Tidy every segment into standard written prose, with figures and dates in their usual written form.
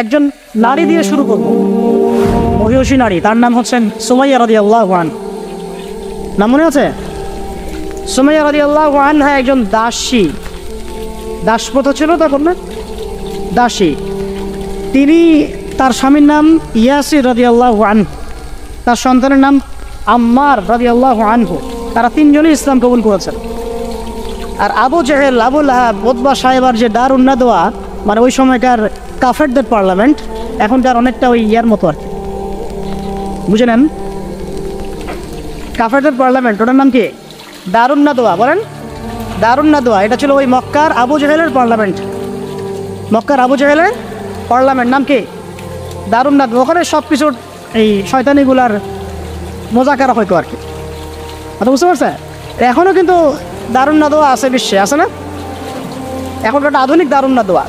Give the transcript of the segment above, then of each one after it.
একজন নারী দিয়ে শুরু করব, মহিষী নারী, তার নাম হচ্ছেন সুমাইয়া রাদিয়াল্লাহু আনহা। নাম মনে আছে? সুমাইয়া রাদিয়াল্লাহু আনহা একজন দাসী, দাসপ্রথা ছিল তখন না, দাসী। তিনি, তার স্বামীর নাম ইয়াসির রাদিয়াল্লাহু আনহু, তার সন্তানের নাম আম্মার রাদিয়াল্লাহু আনহু। তারা তিনজনই ইসলাম কবুল করেছেন। আর আবু জেহেল, আবু লাহাব, উতবা সাহেবার যে দারুন নাদওয়া, মানে ওই সময়কার কাফেরদের পার্লামেন্ট, এখনকার অনেকটা ওই ইয়ার মতো আর কি, বুঝে নেন, কাফেরদের পার্লামেন্ট, ওটার নাম কি? দারুন নাদওয়া। বলেন দারুন নাদওয়া। এটা ছিল ওই মক্কার আবু জেহেলের পার্লামেন্ট, মক্কার আবু জেহেলের পার্লামেন্ট নাম কি? দারুন নাদওয়া। ওখানে সব কিছুর এই শয়তানিগুলার মোজাকারা হয়তো আর কি, কথা বুঝতে পারছে? এখনও কিন্তু দারুন নাদওয়া আছে বিশ্বে, আছে না? এখন একটা আধুনিক দারুন নাদওয়া,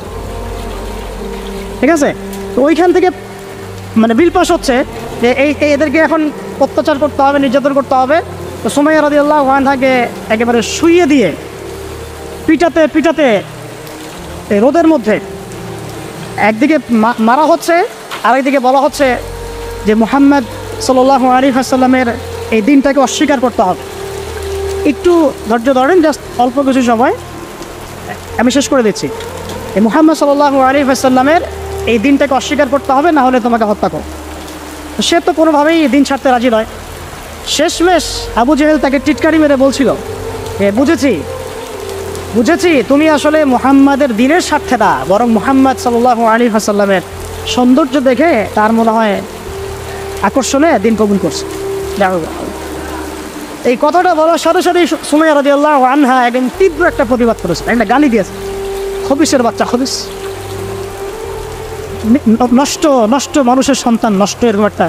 ঠিক আছে? তো ওইখান থেকে মানে বিল পাস হচ্ছে যে এদেরকে এখন অত্যাচার করতে হবে, নির্যাতন করতে হবে। তো সুমাইয়া রাদিয়াল্লাহু আনহাকে একেবারে শুইয়ে দিয়ে পিটাতে পিটাতে রোদের মধ্যে একদিকে মারা হচ্ছে, আরেকদিকে বলা হচ্ছে যে মুহাম্মদ সাল্লাল্লাহু আলাইহি ওয়াসাল্লামের এই দিনটাকে অস্বীকার করতে হবে। একটু ধৈর্য ধরেন, জাস্ট অল্প কিছু সময়, আমি শেষ করে দিচ্ছি। এই মুহাম্মদ সাল্লাল্লাহু আলাইহি ওয়াসাল্লামের এই দিনটাকে অস্বীকার করতে হবে, না হলে তোমাকে হত্যা করো। সে তো কোনোভাবেই দিন ছাড়তে রাজি নয়। শেষমেশ আবু জেহেল তাকে টিটকারি মেরে বলছিল, বুঝেছি বুঝেছি, তুমি আসলে মুহাম্মাদের দিনের স্বার্থে না, বরং মুহাম্মদ সাল্লাল্লাহু আলাইহি ওয়াসাল্লামের সৌন্দর্য দেখে তার মনে হয় আকর্ষণে দিন কবুল করছে। এই কথাটা বলার সাথে সাথেই সুমাইয়া রাদিয়াল্লাহু আনহা একদম তীব্র একটা প্রতিবাদ করেছে, একটা গালি দিয়েছে, খবিসের বাচ্চা, খবিস, নষ্ট নষ্ট মানুষের সন্তান, নষ্ট, এরকম একটা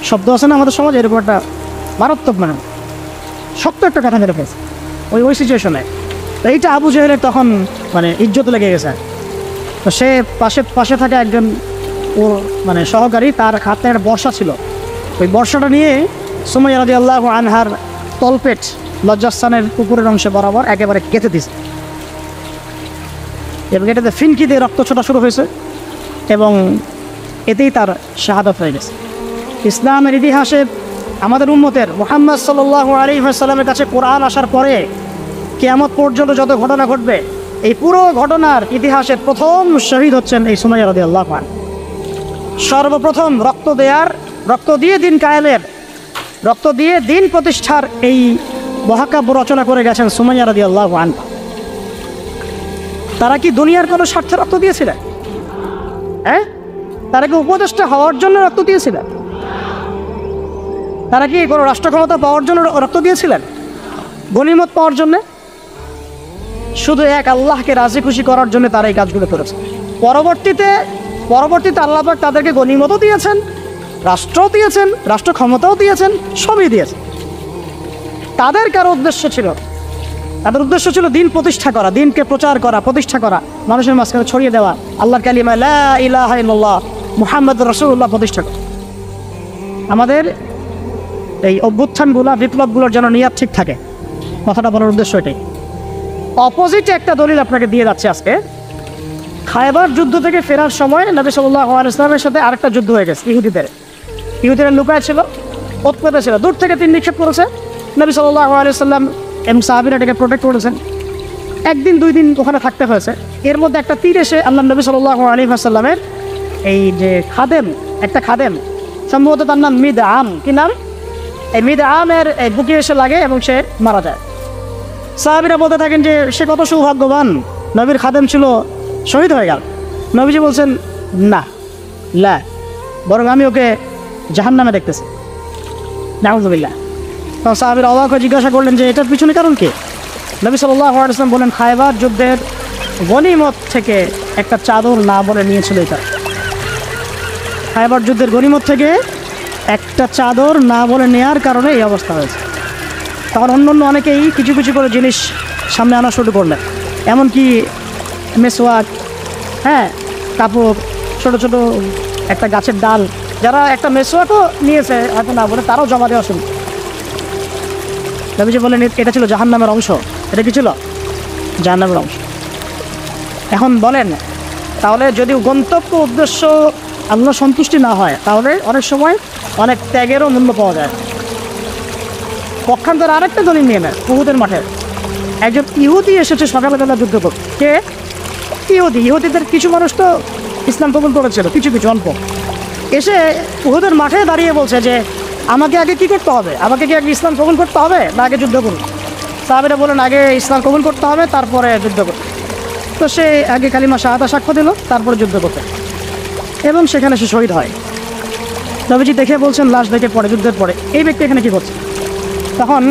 শব্দ আছে না আমাদের সমাজে, এরকম একটা মারাত্মক, মানে শক্ত একটা কথা মেরে ফেলছে ওই সিচুয়েশনে। তো এইটা আবু জেহেলের তখন মানে ইজ্জত লেগে গেছে। তো সে পাশে থাকা একজন ওর মানে সহকারী, তার হাতে একটা বর্ষা ছিল, ওই বর্ষাটা নিয়ে সুমাইয়া রাদিয়াল্লাহু আনহার তলপেট, লজ্জাস্থানের কুকুরের অংশে বরাবর একেবারে কেটে দিছে, এবং এটাতে ফিনকি দিয়ে রক্ত ছোটা শুরু হয়েছে, এবং এতেই তার শাহাদাত হয়ে গেছে। ইসলামের ইতিহাসে আমাদের উম্মতের মুহাম্মদ সাল্লাল্লাহু আলাইহি ওয়াসাল্লামের কাছে কোরআন আসার পরে কিয়ামত পর্যন্ত যত ঘটনা ঘটবে, এই পুরো ঘটনার ইতিহাসের প্রথম শহীদ হচ্ছেন এই সুমাইয়া রাদিয়াল্লাহু আনহা। সর্বপ্রথম রক্ত দিয়ে দিন কায়েমের, রক্ত দিয়ে দিন প্রতিষ্ঠার এই মহাকাব্য রচনা করে গেছেন সুমাইয়া রাদিয়াল্লাহু আনহা। তারা কি দুনিয়ার কোনো স্বার্থে রক্ত দিয়েছিলেন? হ্যাঁ, তারা কি উপদেষ্টা হওয়ার জন্য রক্ত দিয়েছিলেন? তারা কি কোনো রাষ্ট্র ক্ষমতা পাওয়ার জন্য রক্ত দিয়েছিলেন? গনিমত পাওয়ার জন্যে? শুধু এক আল্লাহকে রাজি খুশি করার জন্য তারা এই কাজগুলো করেছে। পরবর্তীতে আল্লাহ পাক তাদেরকে গনিমতও দিয়েছেন, রাষ্ট্রও দিয়েছেন, রাষ্ট্র ক্ষমতাও দিয়েছেন, সবই দিয়েছেন। তাদের উদ্দেশ্য ছিল দিন প্রতিষ্ঠা করা, দিনকে প্রচার করা, প্রতিষ্ঠা করা, মানুষের মাঝখানে ছড়িয়ে দেওয়া আল্লাহর কালিমা লা ইলাহা ইল্লাল্লাহ মুহাম্মাদুর রাসূলুল্লাহ প্রতিষ্ঠা করা। আমাদের এই অভ্যুত্থানগুলো, বিপ্লবগুলোর যেন নিয়াত ঠিক থাকে, কথাটা বলার উদ্দেশ্য এটাই। অপোজিটে একটা দলিল আপনাকে দিয়ে যাচ্ছে আজকে। খায়বার যুদ্ধ থেকে ফেরার সময় নবী সাল্লাল্লাহু আলাইহি ওয়াসাল্লামের সাথে আরেকটা যুদ্ধ হয়ে গেছে। ইহুদিরা লুকায় ছিল, ওতপেতে ছিল, দূর থেকে তীর নিক্ষেপ করেছে। নবী সাল্লাল্লাহু আলাইহি ওয়াসাল্লাম এবং সাহাবীরা এটাকে প্রোটেক্ট করেছেন। একদিন দুই দিন ওখানে থাকতে হয়েছে। এর মধ্যে একটা তীর এসে আল্লাহ নবী সাল্লাল্লাহু আলাইহি ওয়াসাল্লামের এই যে একটা খাদেম, সম্ভবত তার নাম মিদআম, কি নাম? এই মিদআমের বুকে এসে লাগে এবং সে মারা যায়। সাহাবীরা বলতে থাকেন যে সে কত সৌভাগ্যবান, নবীর খাদেম ছিল, শহীদ হয়ে গেল। নবীজি বলছেন না, বরং আমি ওকে জাহান্নামে দেখতেছি, নাউযুবিল্লাহ। তখন সাহাবীরা অবাক হয়ে জিজ্ঞাসা করলেন যে এটার পিছনে কারণ কি? নবী সাল্লাল্লাহু আলাইহি ওয়াসাল্লাম বলেন, খায়বার যুদ্ধের গনিমত থেকে একটা চাদর না বলে নিয়েছিল। এটা খায়বার যুদ্ধের গনিমত থেকে একটা চাদর না বলে নেওয়ার কারণে এই অবস্থা হয়েছে। তখন অন্য অনেকেই কিছু কিছু করে জিনিস সামনে আনা শুরু করলেন, এমনকি মেসওয়াক, হ্যাঁ, কাপড়, ছোটো ছোটো একটা গাছের ডাল, যারা একটা মেসওয়াকও নিয়েছে হয়তো না বলে, তারাও জমা দেওয়া শুরু। নবীজি বলেন এটা ছিল জাহান্নামের অংশ। এটা কি ছিল? জাহান্নামের অংশ। এখন বলেন তাহলে যদি গন্তব্য উদ্দেশ্য আল্লাহ সন্তুষ্টি না হয়, তাহলে অনেক সময় অনেক ত্যাগেরও মূল্য পাওয়া যায়। পক্ষান্তরে আরেকটা দলিল নিয়ে নেয়, উহুদের মাঠে একজন ইহুদি এসেছে সকালবেলা যুদ্ধ করতে। কে? ইহুদিদের কিছু মানুষ তো ইসলাম কবুল করেছিল, কিছু অল্প। এসে উহুদের মাঠে দাঁড়িয়ে বলছে যে আমাকে আগে কী করতে হবে, আমাকে কি আগে ইসলাম কবুল করতে হবে না আগে যুদ্ধ করুন? সাহাবীরা বলেন আগে ইসলাম কবুল করতে হবে, তারপরে যুদ্ধ করতে। তো সে আগে কালিমা শাহাদা সাক্ষ্য দিল, তারপরে যুদ্ধ করতে, এবং সেখানে সে শহীদ হয়। নবীজি দেখে বলছেন, লাশ দেখে পরে, যুদ্ধের পরে, এই ব্যক্তি এখানে কী করছে? তখন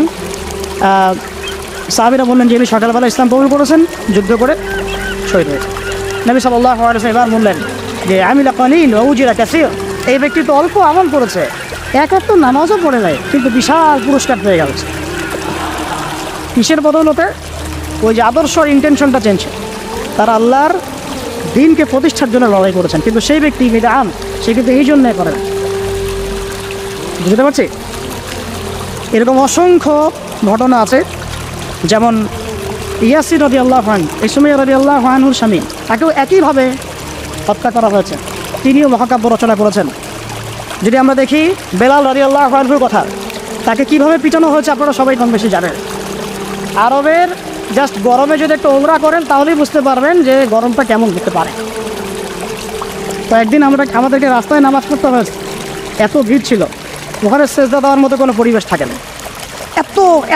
সাহাবীরা বললেন যে ইনি সকালবেলা ইসলাম কবুল করেছেন, যুদ্ধ করে শহীদ হয়েছে। নবী সাল্লাল্লাহু আলাইহি ওয়াসাল্লাম এবার বললেন যে আমিলা কালিল ওয়া উজিরা কাসীর, এই ব্যক্তি তো অল্প আমল করেছে, এক তো নামাজও পড়ে নাই, কিন্তু বিশাল পুরস্কার পেয়ে গেল। কিসের বদৌলতে? ওই যে আদর্শ ইন্টেনশনটা চেঞ্জ, তারা আল্লাহর দ্বীনকে প্রতিষ্ঠার জন্য লড়াই করেছেন, কিন্তু সেই ব্যক্তি বিদআম, সে কিন্তু এই জন্যই করে না। বুঝতে পারছি? এরকম অসংখ্য ঘটনা আছে। যেমন ইয়াসির রাদিয়াল্লাহু আনহু, এই সময় রাদিয়াল্লাহু আনহুর স্বামী, তাকেও একইভাবে হত্যা করা হয়েছে, তিনিও মহাকাব্য রচনা করেছেন। যদি আমরা দেখি বেলাল রাদিয়াল্লাহু আনহুর কথা, তাকে কীভাবে পিটানো হয়েছে আপনারা সবাই কম বেশি জানেন। আরবের জাস্ট গরমে যদি একটু ওমরা করেন তাহলেই বুঝতে পারবেন যে গরমটা কেমন হতে পারে। তো একদিন আমাদেরকে রাস্তায় নামাজ পড়তে হয়েছে, এত ভিড় ছিল, ওখানে সেজদা দেওয়ার মতো কোনো পরিবেশ থাকে না,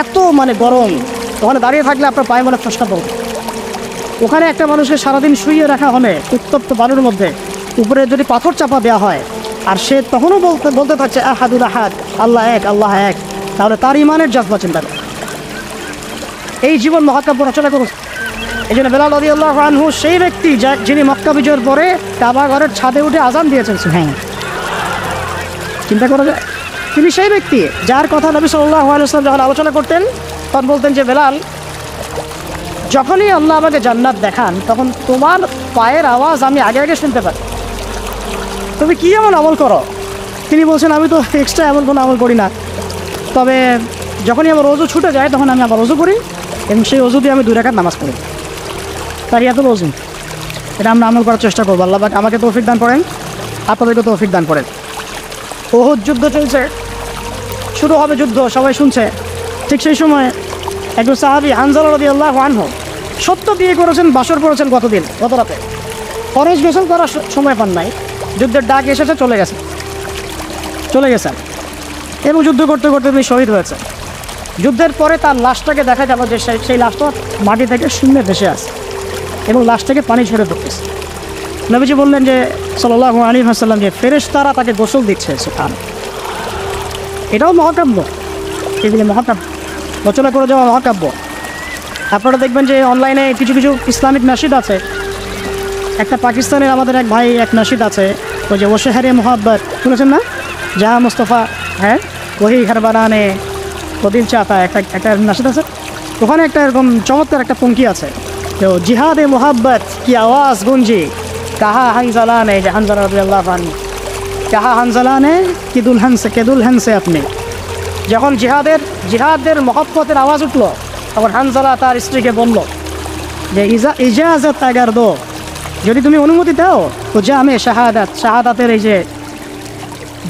এত মানে গরম। ওখানে দাঁড়িয়ে থাকলে আপনার পায়ে মনে ফসকা পড়বে। ওখানে একটা মানুষকে সারাদিন শুইয়ে রাখা হলে উত্তপ্ত বালুর মধ্যে, উপরে যদি পাথর চাপা দেওয়া হয়, আর সে তখনও বলতে থাকছে আহাদুল আহাদ, আল্লাহ এক, আল্লাহ এক, তাহলে তার ইমানের জজবা চিন্তা করে এই জীবন মহাকাব্য রচনা করেছে। এই জন্য বেলাল রাদিয়াল্লাহু আনহু সেই ব্যক্তি যিনি মক্কা বিজয়ের পরে কাবা ঘরের ছাদে উঠে আজান দিয়েছেন। হ্যাঁ, চিন্তা করা যায়। তিনি সেই ব্যক্তি যার কথা নবী সাল্লাল্লাহু আলাইহি ওয়াসাল্লাম যখন আলোচনা করতেন তখন বলতেন যে বেলাল, যখনই আল্লাহ আমাকে জান্নাত দেখান তখন তোমার পায়ের আওয়াজ আমি আগে আগে শুনতে পাই, তুমি কী এমন আমল করো? তিনি বলছেন আমি তো এক্সট্রা এমন কোনো আমল করি না, তবে যখনই আমার অজু ছুটে যায় তখন আমি আবার অজু করি, এবং সেই অজু দিয়ে আমি 2 রাকাত নামাজ পড়ি। তার এত অজু, এটা আমরা আমল করার চেষ্টা করবো। আল্লাহ পাক আমাকে তৌফিক দান করেন, আপনাদেরকে তৌফিক দান করেন। উহুদ যুদ্ধ চলছে, শুরু হবে যুদ্ধ, সবাই শুনছে। ঠিক সেই সময় একজন সাহাবী হানজালা রাদিয়াল্লাহু আনহু সত্য বিয়ে করেছেন, বাসর করেছেন গত রাতে, ফরজ গোসল করার সময় পান নাই, যুদ্ধের ডাক এসেছে, চলে গেছেন, এবং যুদ্ধ করতে করতে তিনি শহীদ হয়েছে। যুদ্ধের পরে তার লাশটাকে দেখা গেল যে সেই লাশটা মাটি থেকে শূন্যে ভেসে আসে, এবং লাশ থেকে পানি ঝরে পড়তেছে। নবীজি বললেন যে সাল্লাল্লাহু আলাইহি ওয়াসাল্লাম যে ফেরেশতারা তাকে গোসল দিচ্ছে। সুবহানাল্লাহ, এটাও মহাকাব্য, এগুলি মহাকাব্য, রচনা করে যাওয়া মহাকাব্য। আপনারা দেখবেন যে অনলাইনে কিছু ইসলামিক নাশিদ আছে। একটা পাকিস্তানের আমাদের এক ভাই এক নাশিদ আছে, ওই যে ওশেহারে মোহাব্বত, শুনেছেন না? জাহা মুস্তফা, হ্যাঁ, ওহি ঘর বানানে প্রদিন চাতা, একটা নাশিদ আছে। ওখানে একটা এরকম চমৎকার একটা পঙ্ক্তি আছে, তো জিহাদে মোহাব্বত কি আওয়াজ গুঞ্জি, কাহা হানজালা নে, যে হানজালা রাদিয়াল্লাহু আনহু, কাহা হানজালা নে কি দুলহন সে আপনি। যখন জিহাদের মহব্বতের আওয়াজ উঠলো, তখন হানজালা তার স্ত্রীকে বলল যে ইজাজত আগার দো, যদি তুমি অনুমতি দাও তো যা আমি শাহাদাতের এই যে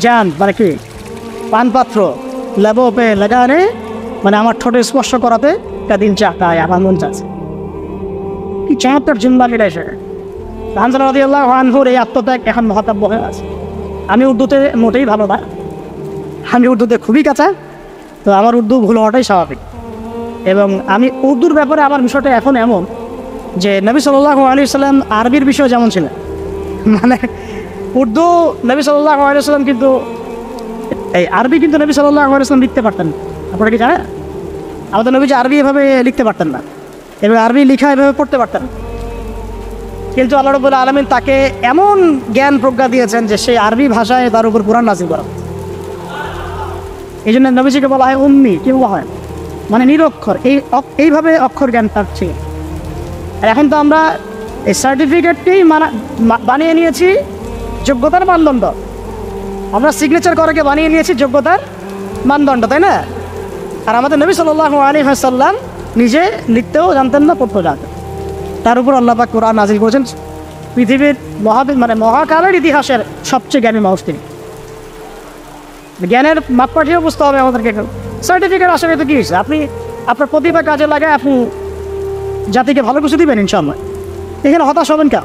জান মানে কি পানপাত্র লেবো পে লাগানে, মানে আমার ঠোঁটে স্পর্শ করাতে দিল চাহতা হয়, আমার মন চাচ্ছে। কি চমৎকার জিন্দা মিলাই সে। হানজালা রাদিয়াল্লাহু আনহুর এই আত্মত্যাগ এখন মহাকাব্য হয়ে আছে। আমি উর্দুতে মোটেই ভালো না, আমি উর্দুতে খুবই কাঁচা, তো আমার উর্দু ভুল হওয়াটাই স্বাভাবিক। এবং আমি উর্দুর ব্যাপারে আমার বিষয়টা এখন এমন যে নবী সাল্লাল্লাহু আলাইহি ওয়াসাল্লাম আরবির বিষয় যেমন ছিলেন, মানে উর্দু নবী সাল্লাল্লাহু আলাইহি ওয়াসাল্লাম, কিন্তু এই আরবি কিন্তু নবী সাল্লাল্লাহু আলাইহি ওয়াসাল্লাম লিখতে পারতেন না। আপনারা কি জানেন? আমাদের নবী যে আরবি এভাবে লিখতে পারতেন না, এবং আরবি লেখা এভাবে পড়তে পারতেন, কিন্তু আল্লাহ রাব্বুল আলামিন তাকে এমন জ্ঞান প্রজ্ঞা দিয়েছেন যে সেই আরবি ভাষায় তার উপর কুরআন নাযিল করা। এই জন্য নবীজিকে বলা হয় উম্মি, কি বলা হয়, মানে নিরক্ষর। এইভাবে অক্ষর জ্ঞান তার ছিল। আর এখন তো আমরা এই সার্টিফিকেটকেই বানিয়ে নিয়েছি যোগ্যতার মানদণ্ড, আমরা সিগনেচার করাকে বানিয়ে নিয়েছি যোগ্যতার মানদণ্ড, তাই না? আর আমাদের নবী সাল্লাল্লাহু আলাইহি ওয়াসাল্লাম নিজে লিখতেও জানতেন না, পড়তেও জানতেন, তার উপর আল্লাহ পাক কুরআন নাযিল করেছেন। পৃথিবীর মহাকালের ইতিহাসের সবচেয়ে জ্ঞানী মানুষ তিনি। জ্ঞানের মাপকাঠিও বুঝতে হবে আমাদেরকে। সার্টিফিকেট আসলে তো কী হয়েছে, আপনি আপনার প্রতিভা কাজে লাগায় আপনি জাতিকে ভালো কিছু দিবেন ইনশাআল্লাহ। এখানে হতাশ হবেন কেন?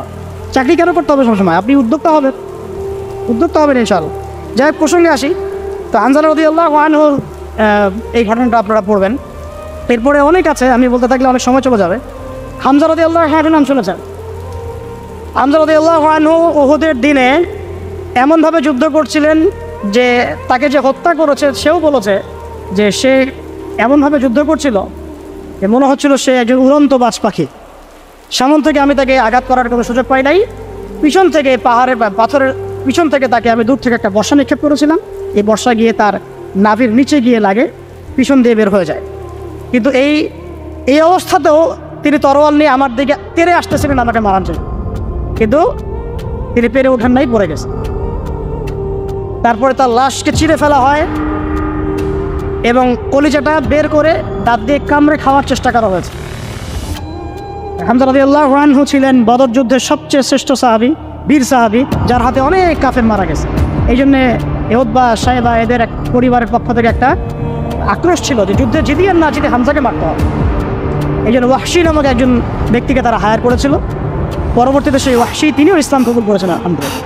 চাকরি কেন করতে হবে সবসময়? আপনি উদ্যোক্তা হবেন ইনশাআল্লাহ। যাই হোক, প্রসঙ্গে আসি। তো হানজালা রাদিয়াল্লাহু আনহু এই ঘটনাটা আপনারা পড়বেন। এরপরে অনেক আছে, আমি বলতে থাকলে অনেক সময় চলে যাবে। হামজা রাদিয়াল্লাহু আনহু নাম শুনেছেন? হামজা রাদিয়াল্লাহু আনহু উহুদের দিনে এমনভাবে যুদ্ধ করছিলেন যে তাকে যে হত্যা করেছে সেও বলেছে যে সে এমনভাবে যুদ্ধ করছিল যে মনে হচ্ছিল সে একজন উড়ন্ত বাজ পাখি। সামন থেকে আমি তাকে আঘাত করার কোনো সুযোগ পাই নাই, পিছন থেকে পাহাড়ের বা পাথরের পিছন থেকে তাকে আমি দূর থেকে একটা বর্ষা নিক্ষেপ করেছিলাম। এই বর্ষা গিয়ে তার নাভির নিচে গিয়ে লাগে, পিছন দিয়ে বের হয়ে যায়। কিন্তু এই অবস্থাতেও তিনি তরোয়াল নিয়ে আমার দিকে তেড়ে আসতেছিলেন আমাকে মারার জন্য, কিন্তু তিনি পেরে ওঠেন নাই, পড়ে গেছে। তারপরে তার লাশকে চিরে ফেলা হয় এবং কলিজাটা বের করে দাঁত দিয়ে কামড়ে খাওয়ার চেষ্টা করা হয়েছে। হামজা রাদিয়াল্লাহু আনহু ছিলেন বদর যুদ্ধের সবচেয়ে শ্রেষ্ঠ সাহাবী, বীর সাহাবী, যার হাতে অনেক কাফের মারা গেছে। এই জন্যে উতবা, সাইবা এদের এক পরিবারের পক্ষ থেকে একটা আক্রোশ ছিল যে যুদ্ধে জিতিয়ে না জিতে হামজাকে মারতে হবে। এই জন্য ওয়াহশী নামক একজন ব্যক্তিকে তারা হায়ার করেছিল। পরবর্তীতে সেই ওয়াহশী তিনিও ইসলাম কবুল করেছেন আলহামদুলিল্লাহ।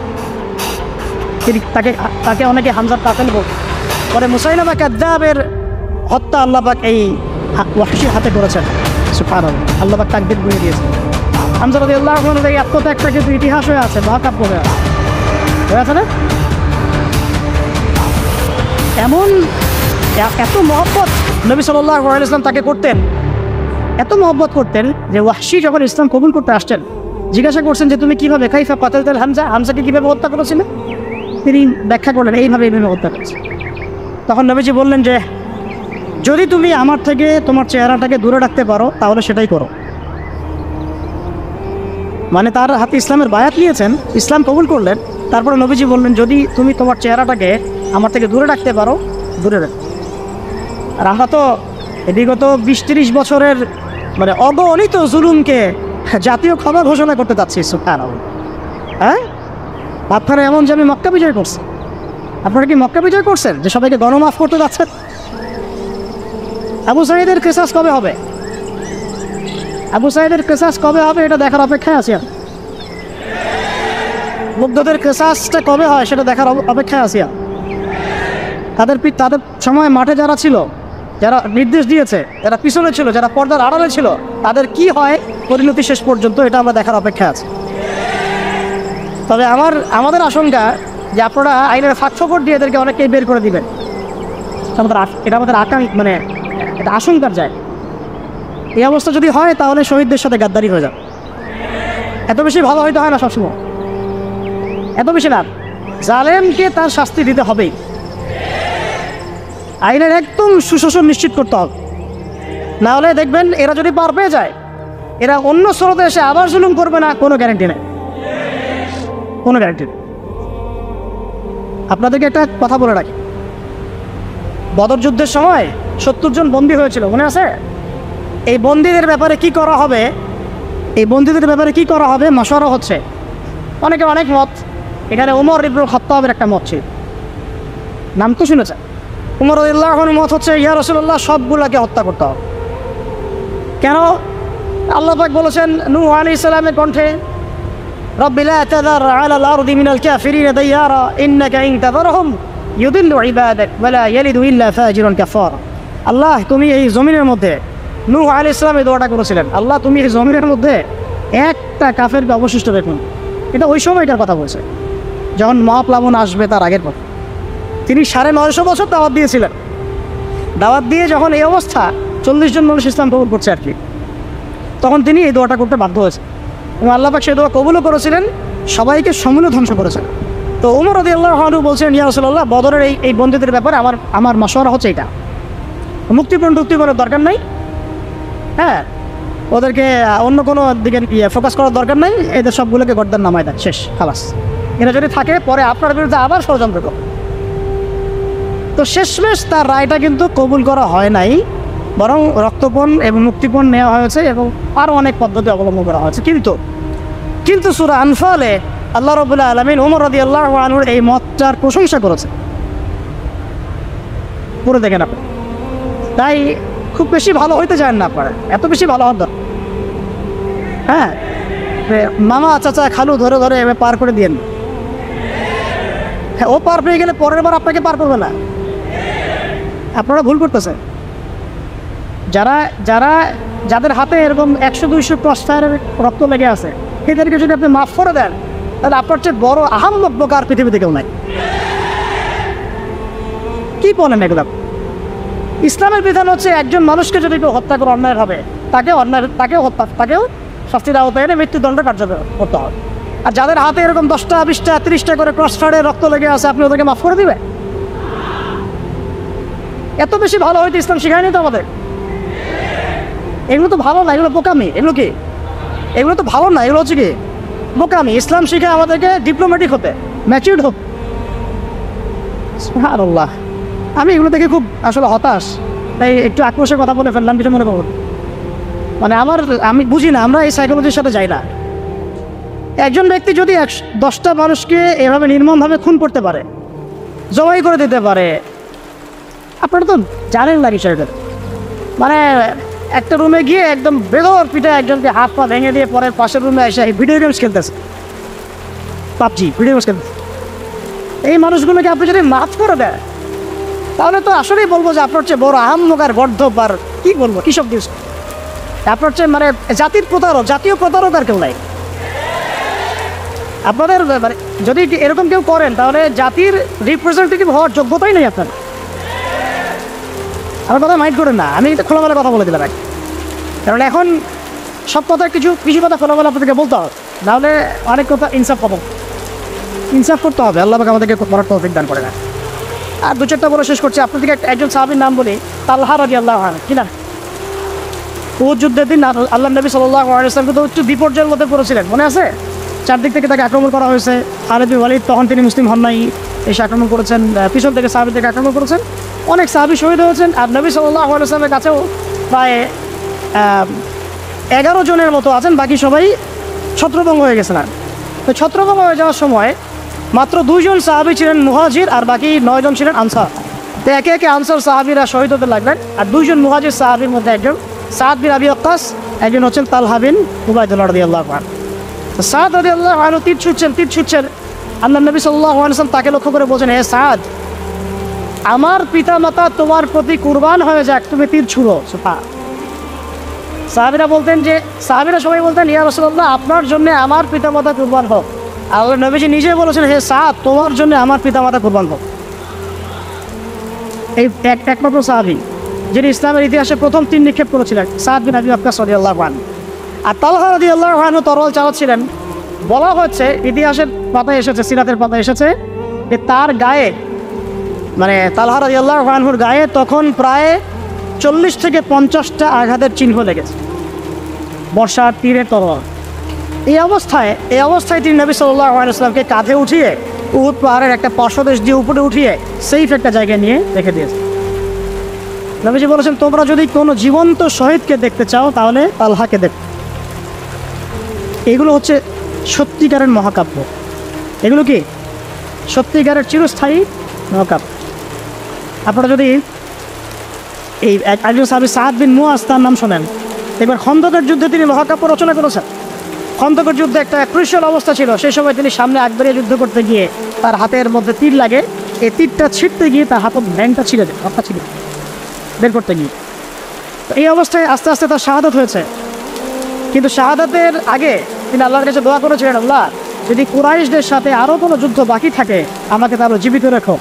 তাকে অনেকে হামজার কাতেল বলতো। পরে মুসাইলামা কাযযাবের হত্যা আল্লাহ পাক এই ওয়াহশীর হাতে করেছেন। সুবহানাল্লাহ, আল্লাহ পাক তাকদীর বুঝিয়ে দিয়েছেন। হামজা রাদিয়াল্লাহু আনহু এই আত্মত্যাগটা কিন্তু ইতিহাস হয়ে আছে, মহাকাব্য হয়ে আছে না? এমন এত মহব্বত নবী সাল্লাল্লাহু আলাইহি ওয়াসাল্লাম তাকে করতেন, এত মহব্বত করতেন যে ওয়াহশী যখন ইসলাম কবুল করতে আসছেন জিজ্ঞাসা করছেন যে তুমি কীভাবে কাইফা কাতালতাল হামজা, হামজাকে কীভাবে হত্যা করেছিলেন? তিনি ব্যাখ্যা করলেন এইভাবে হত্যা করেছে। তখন নবীজি বললেন যে যদি তুমি আমার থেকে তোমার চেহারাটাকে দূরে রাখতে পারো তাহলে সেটাই করো। মানে তার হাতে ইসলামের বায়াত নিয়েছেন, ইসলাম কবুল করলেন, তারপরে নবীজি বললেন যদি তুমি তোমার চেহারাটাকে আমার থেকে দূরে রাখতে পারো দূরে রাখ। আর আমরা তো বিগত 20-30 বছরের মানে অগণিত জুলুমকে জাতীয় ক্ষমা ঘোষণা করতে যাচ্ছি। সুবহানাল্লাহ। হ্যাঁ, আপনারা এমন যে আমি মক্কা বিজয় করছি, আপনারা কি মক্কা বিজয় করছেন যে সবাইকে গণমাফ করতে যাচ্ছেন? আবু সাঈদের কিসাস কবে হবে? আবু সাঈদের কিসাস কবে হবে এটা দেখার অপেক্ষায় আছি। মুগ্ধদের কিসাসটা কবে হয় সেটা দেখার অপেক্ষায় আছি। তাদের সময় মাঠে যারা ছিল, যারা নির্দেশ দিয়েছে, যারা পিছনে ছিল, যারা পর্দার আড়ালে ছিল, তাদের কি হয় পরিণতি শেষ পর্যন্ত এটা আমরা দেখার অপেক্ষায় আছি। তবে আমাদের আশঙ্কা যে আপনারা আইনের ফাঁকফোকর দিয়ে এদেরকে অনেকেই বের করে দিবেন, এটা আমাদের মানে এটা আশঙ্কার যায়। এই অবস্থা যদি হয় তাহলে শহীদদের সাথে গাদ্দারি হয়ে যাবে। এত বেশি ভালো হইতে হয় না সবসময়, এত বেশি না। জালেমকে তার শাস্তি দিতে হবেই, আইনের একদম সুশাসন নিশ্চিত করতে হবে। না হলে দেখবেন এরা যদি পার পেয়ে যায়, এরা অন্য স্রোতে এসে আবার জুলুম করবে না, কোনো গ্যারান্টি নেই, কোনো গ্যারান্টি নেই। আপনাদেরকে একটা কথা বলে রাখি, বদর যুদ্ধের সময় 70 জন বন্দী হয়েছিল, মনে আছে? এই বন্দীদের ব্যাপারে কি করা হবে, মাশওয়ারা হচ্ছে। অনেকে অনেক মত। এখানে ওমর ইবনুল খাত্তাবের একটা মত ছিল, নাম তো শুনেছেন। ওমর রাদিয়াল্লাহু আনহুর মত হচ্ছে ইয়া রাসূলুল্লাহ সবগুলাকে হত্যা করতে হবে। কেন? আল্লাহ পাক বলেছেন নূহ আলাইহিস সালামের কণ্ঠে, রব্বি লা তাযার আলাল আরদি মিনাল কাফিরিনা দাইয়ারা ইন্নাকা ইন তাযারহুম ইউদিল্লু ইবাদাক ওয়া লা ইয়ালিদু ইল্লা ফাজিরুন কাফার। আল্লাহ তুমি এই জমিনের মধ্যে, নূহ আলাইহিস সালাম এই দোয়াটা করেছিলেন, আল্লাহ তুমি এই জমিনের মধ্যে একটা কাফেরকে অবশিষ্ট দেখুন। এটা ওই সময়টার কথা বলছে, যখন মহাপ্লাবন আসবে তার আগের কথা। তিনি 950 বছর দাওয়াত দিয়েছিলেন। দাওয়াত দিয়ে যখন এই অবস্থা, 40 জন মানুষ ইসলাম কবুল করছে আর কি, তখন তিনি এই দোয়াটা করতে বাধ্য হয়েছে এবং আল্লাহ পাক সেই দোয়া কবুলও করেছিলেন, সবাইকে সমূলে ধ্বংস করেছেন। তো ওমর রাদিয়াল্লাহু আনহু বলছেন ইয়া রাসূলুল্লাহ বদরের এই বন্দীদের ব্যাপারে আমার মাশওয়ারা হচ্ছে এটা, মুক্তিপণের দরকার নাই। হ্যাঁ, ওদেরকে অন্য কোনো দিকে ফোকাস করার দরকার নাই, এদের সবগুলোকে গর্দান নামায় দেয়, শেষ, খালাস। এরা যদি থাকে পরে আপনার বিরুদ্ধে আবার ষড়যন্ত্র করে। তো শেষমেশ তার রায়টা কিন্তু কবুল করা হয় নাই, বরং রক্তপণ এবং মুক্তিপণ নেওয়া হয়েছে এবং আরও অনেক পদ্ধতি অবলম্বন করা হয়েছে। কিন্তু কিন্তু সূরা আনফালে আল্লাহ রাব্বুল আলামিন ওমর রাদিয়াল্লাহু আনহুর এই মতটার প্রশংসা করেছে। পুরো দেখেন আপনি, তাই খুব বেশি ভালো হইতে চান না আপনারা, এত বেশি ভালো হন না। হ্যাঁ, মামা চাচা খালু ধরে ধরে এভাবে পার করে দিয়েন। হ্যাঁ, ও পার পেয়ে গেলে পরের বার আপনাকে পার করবে না। আপনারা ভুল করতেছেন। যারা যারা যাদের হাতে এরকম 100-200 ক্রস ফায়ারের রক্ত লেগে আছে, এদেরকে যদি আপনি মাফ করে দেন, তাহলে আপনার চেয়ে বড় আহাম্মক বোকা আর পৃথিবীতে কেউ নাই। কি বলেন এগুলো? ইসলামের বিধান হচ্ছে একজন মানুষকে যদি কেউ হত্যা করে অন্যায় হবে, তাকেও শাস্তির আওতায় এনে মৃত্যুদণ্ড কার্যকর করতে হবে। আর যাদের হাতে এরকম 10টা 20টা 30টা করে ক্রস ফায়ারের রক্ত লেগে আছে, আপনি ওদেরকে মাফ করে দিবেন? এত বেশি ভালো হয়তো ইসলাম শিখায়নি তো আমাদের। এগুলো তো ভালো না, এগুলো বোকামি। এগুলো কি? এগুলো তো ভালো না, এগুলো হচ্ছে কি বোকামি। ইসলাম শিখায় আমাদেরকে ডিপ্লোম্যাটিক হতে, ম্যাচিউরড হোক। সুবহানাল্লাহ, আমি এগুলো থেকে খুব আসলে হতাশ, তাই একটু আক্রোশের কথা বলে ফেললাম, কিছু মনে করুন। মানে আমি বুঝি না, আমরা এই সাইকোলজির সাথে যাই না। একজন ব্যক্তি যদি 10টা মানুষকে এভাবে নির্মমভাবে খুন করতে পারে, জবাই করে দিতে পারে, আপনারা তো জানেন না বিষয়টা। মানে একটা রুমে গিয়ে একদম বেদর পিঠে একজনকে হাত পা ভেঙে দিয়ে পরে পাশের রুমে এসে ভিডিও গেমস খেলতেছে, পাবজি ভিডিও গেমস খেলতেছে। এই মানুষগুলোকে আপনি যদি মাফ করে দেয়, তাহলে তো আসলেই বলবো যে আপনার চেয়ে বড় আহাম্মক আর গর্ধব আর কী বলবো, কী সব দিয়েছে আপনার চেয়ে, মানে জাতীয় প্রতারক আর কেউ নাই। আপনাদের মানে যদি এরকম কেউ করেন, তাহলে জাতির রিপ্রেজেন্টেটিভ হওয়ার যোগ্যতাই নেই আপনার। আমার কথা মাইন্ড করেন না, আমি খোলামেলা কথা বলে দিলাম। কারণ এখন সব কথা কিছু কথা খোলামেলা আপনাদেরকে বলতে হবে, নাহলে অনেক কথা ইনসাফ করতে হবে। আল্লাহ পাক আমাদেরকে করার তৌফিক দান করে না। আর 2-4টা বলে শেষ করছি। আপনাদেরকে একজন সাহাবীর নাম বলি, তালহা রাদিয়াল্লাহু আনহু। কি না? উহুদ যুদ্ধের দিন আল্লাহ নবী সাল্লাল্লাহু আলাইহি ওয়াসাল্লাম তো একটু বিপর্যয়ের মধ্যে পড়েছিলেন, মনে আছে? চারদিক থেকে তাকে আক্রমণ করা হয়েছে। খালিদ বিন ওয়ালিদ তখন তিনি মুসলিম হন নাই, এসে আক্রমণ করেছেন, পিছন থেকে সাহাবীদেরকে আক্রমণ করেছেন, অনেক সাহাবী শহীদ হয়েছেন। আর নবী সাল্লাল্লাহু আলাইহি ওয়াসাল্লামের কাছেও প্রায় 11 জনের মতো আছেন, বাকি সবাই ছত্রভঙ্গ হয়ে গেছেন। তো ছত্রভঙ্গ হয়ে যাওয়ার সময় মাত্র 2 জন সাহাবী ছিলেন মুহাজির, আর বাকি 9 জন ছিলেন আনসার। তো একে একে আনসার সাহাবীরা শহীদ হতে লাগলেন। আর 2 জন মুহাজির সাহাবীর মধ্যে একজন সাদ বিন আবি ওয়াক্কাস, একজন হচ্ছেন তালহা বিন উবাইদুল্লাহ রাদিয়াল্লাহু আনহু। তো সাদ রাদিয়াল্লাহু আনহু তীর ছুটছেন। আল্লাহ নবী সাল্লাল্লাহু আলাইহি ওয়াসাল্লাম তাকে লক্ষ্য করে বলছেন, হে সাদ, আমার পিতামাতা তোমার প্রতি কুরবান হয়ে যাক, তুমি তীর ছুঁড়ো। সাহাবীরা সবাই বলতেন, ইয়া রাসূলুল্লাহ, আপনার জন্য আমার পিতামাতা কুরবান হোক। আল্লাহ নবীজি নিজে বলেছেন, হে সাদ, তোমার জন্য আমার পিতামাতা কুরবান হোক। এই একমাত্র সাহাবী যিনি ইসলামের ইতিহাসে প্রথম তীর নিক্ষেপ করেছিলেন, সাদ বিন আবি ওয়াক্কাস রাদিয়াল্লাহু আনহু। আর তালহা রাদিয়াল্লাহু আনহু তরোয়াল চালাচ্ছিলেন। বলা হচ্ছে, ইতিহাসের পাতায় এসেছে, সিরাতের পাতায় এসেছে যে তার গায়ে, মানে তালহা রাদিয়াল্লাহু আনহুর গায়ে তখন প্রায় 40 থেকে 50টা আঘাতের চিহ্ন লেগেছে, বর্ষার তীরের তরোয়াল। এই অবস্থায় তিনি নবী সাল্লাল্লাহু আলাইহি ওয়াসাল্লামকে কাঁধে উঠিয়ে উহুদ পাহাড়ের একটা পার্শ্বদেশ দিয়ে উপরে উঠিয়ে সেফ একটা জায়গায় নিয়ে রেখে দিয়েছে। নবীজি বলেছেন, তোমরা যদি কোনো জীবন্ত শহীদকে দেখতে চাও, তাহলে তালহাকে দেখো। এগুলো হচ্ছে সত্যিকারের মহাকাব্য। এগুলো কি সত্যিকারের চিরস্থায়ী মহাকাব্য। আপনারা যদি এই একজন সাহাবী সাদ বিন মুআজ, তার নাম শোনেন, এবার খন্দকের যুদ্ধে তিনি মহাকাব্য রচনা করেছেন। খন্দকের যুদ্ধে একটা ক্রুশিয়াল অবস্থা ছিল, সেই সময় তিনি সামনে আকবরিয়া যুদ্ধ করতে গিয়ে তার হাতের মধ্যে তীর লাগে। এই তীরটা ছিঁড়তে গিয়ে তার হাতের ব্যাংকটা ছিঁড়ে যায়, হাতটা ছিঁড়ে বের করতে গিয়ে। তো এই অবস্থায় আস্তে আস্তে তার শাহাদাত হয়েছে। কিন্তু শাহাদাতের আগে তিনি আল্লাহর কাছে দোয়া করেছিলেন, আল্লাহ, যদি কুরাইশদের সাথে আরও কোনো যুদ্ধ বাকি থাকে, আমাকে তারও জীবিত রেখো।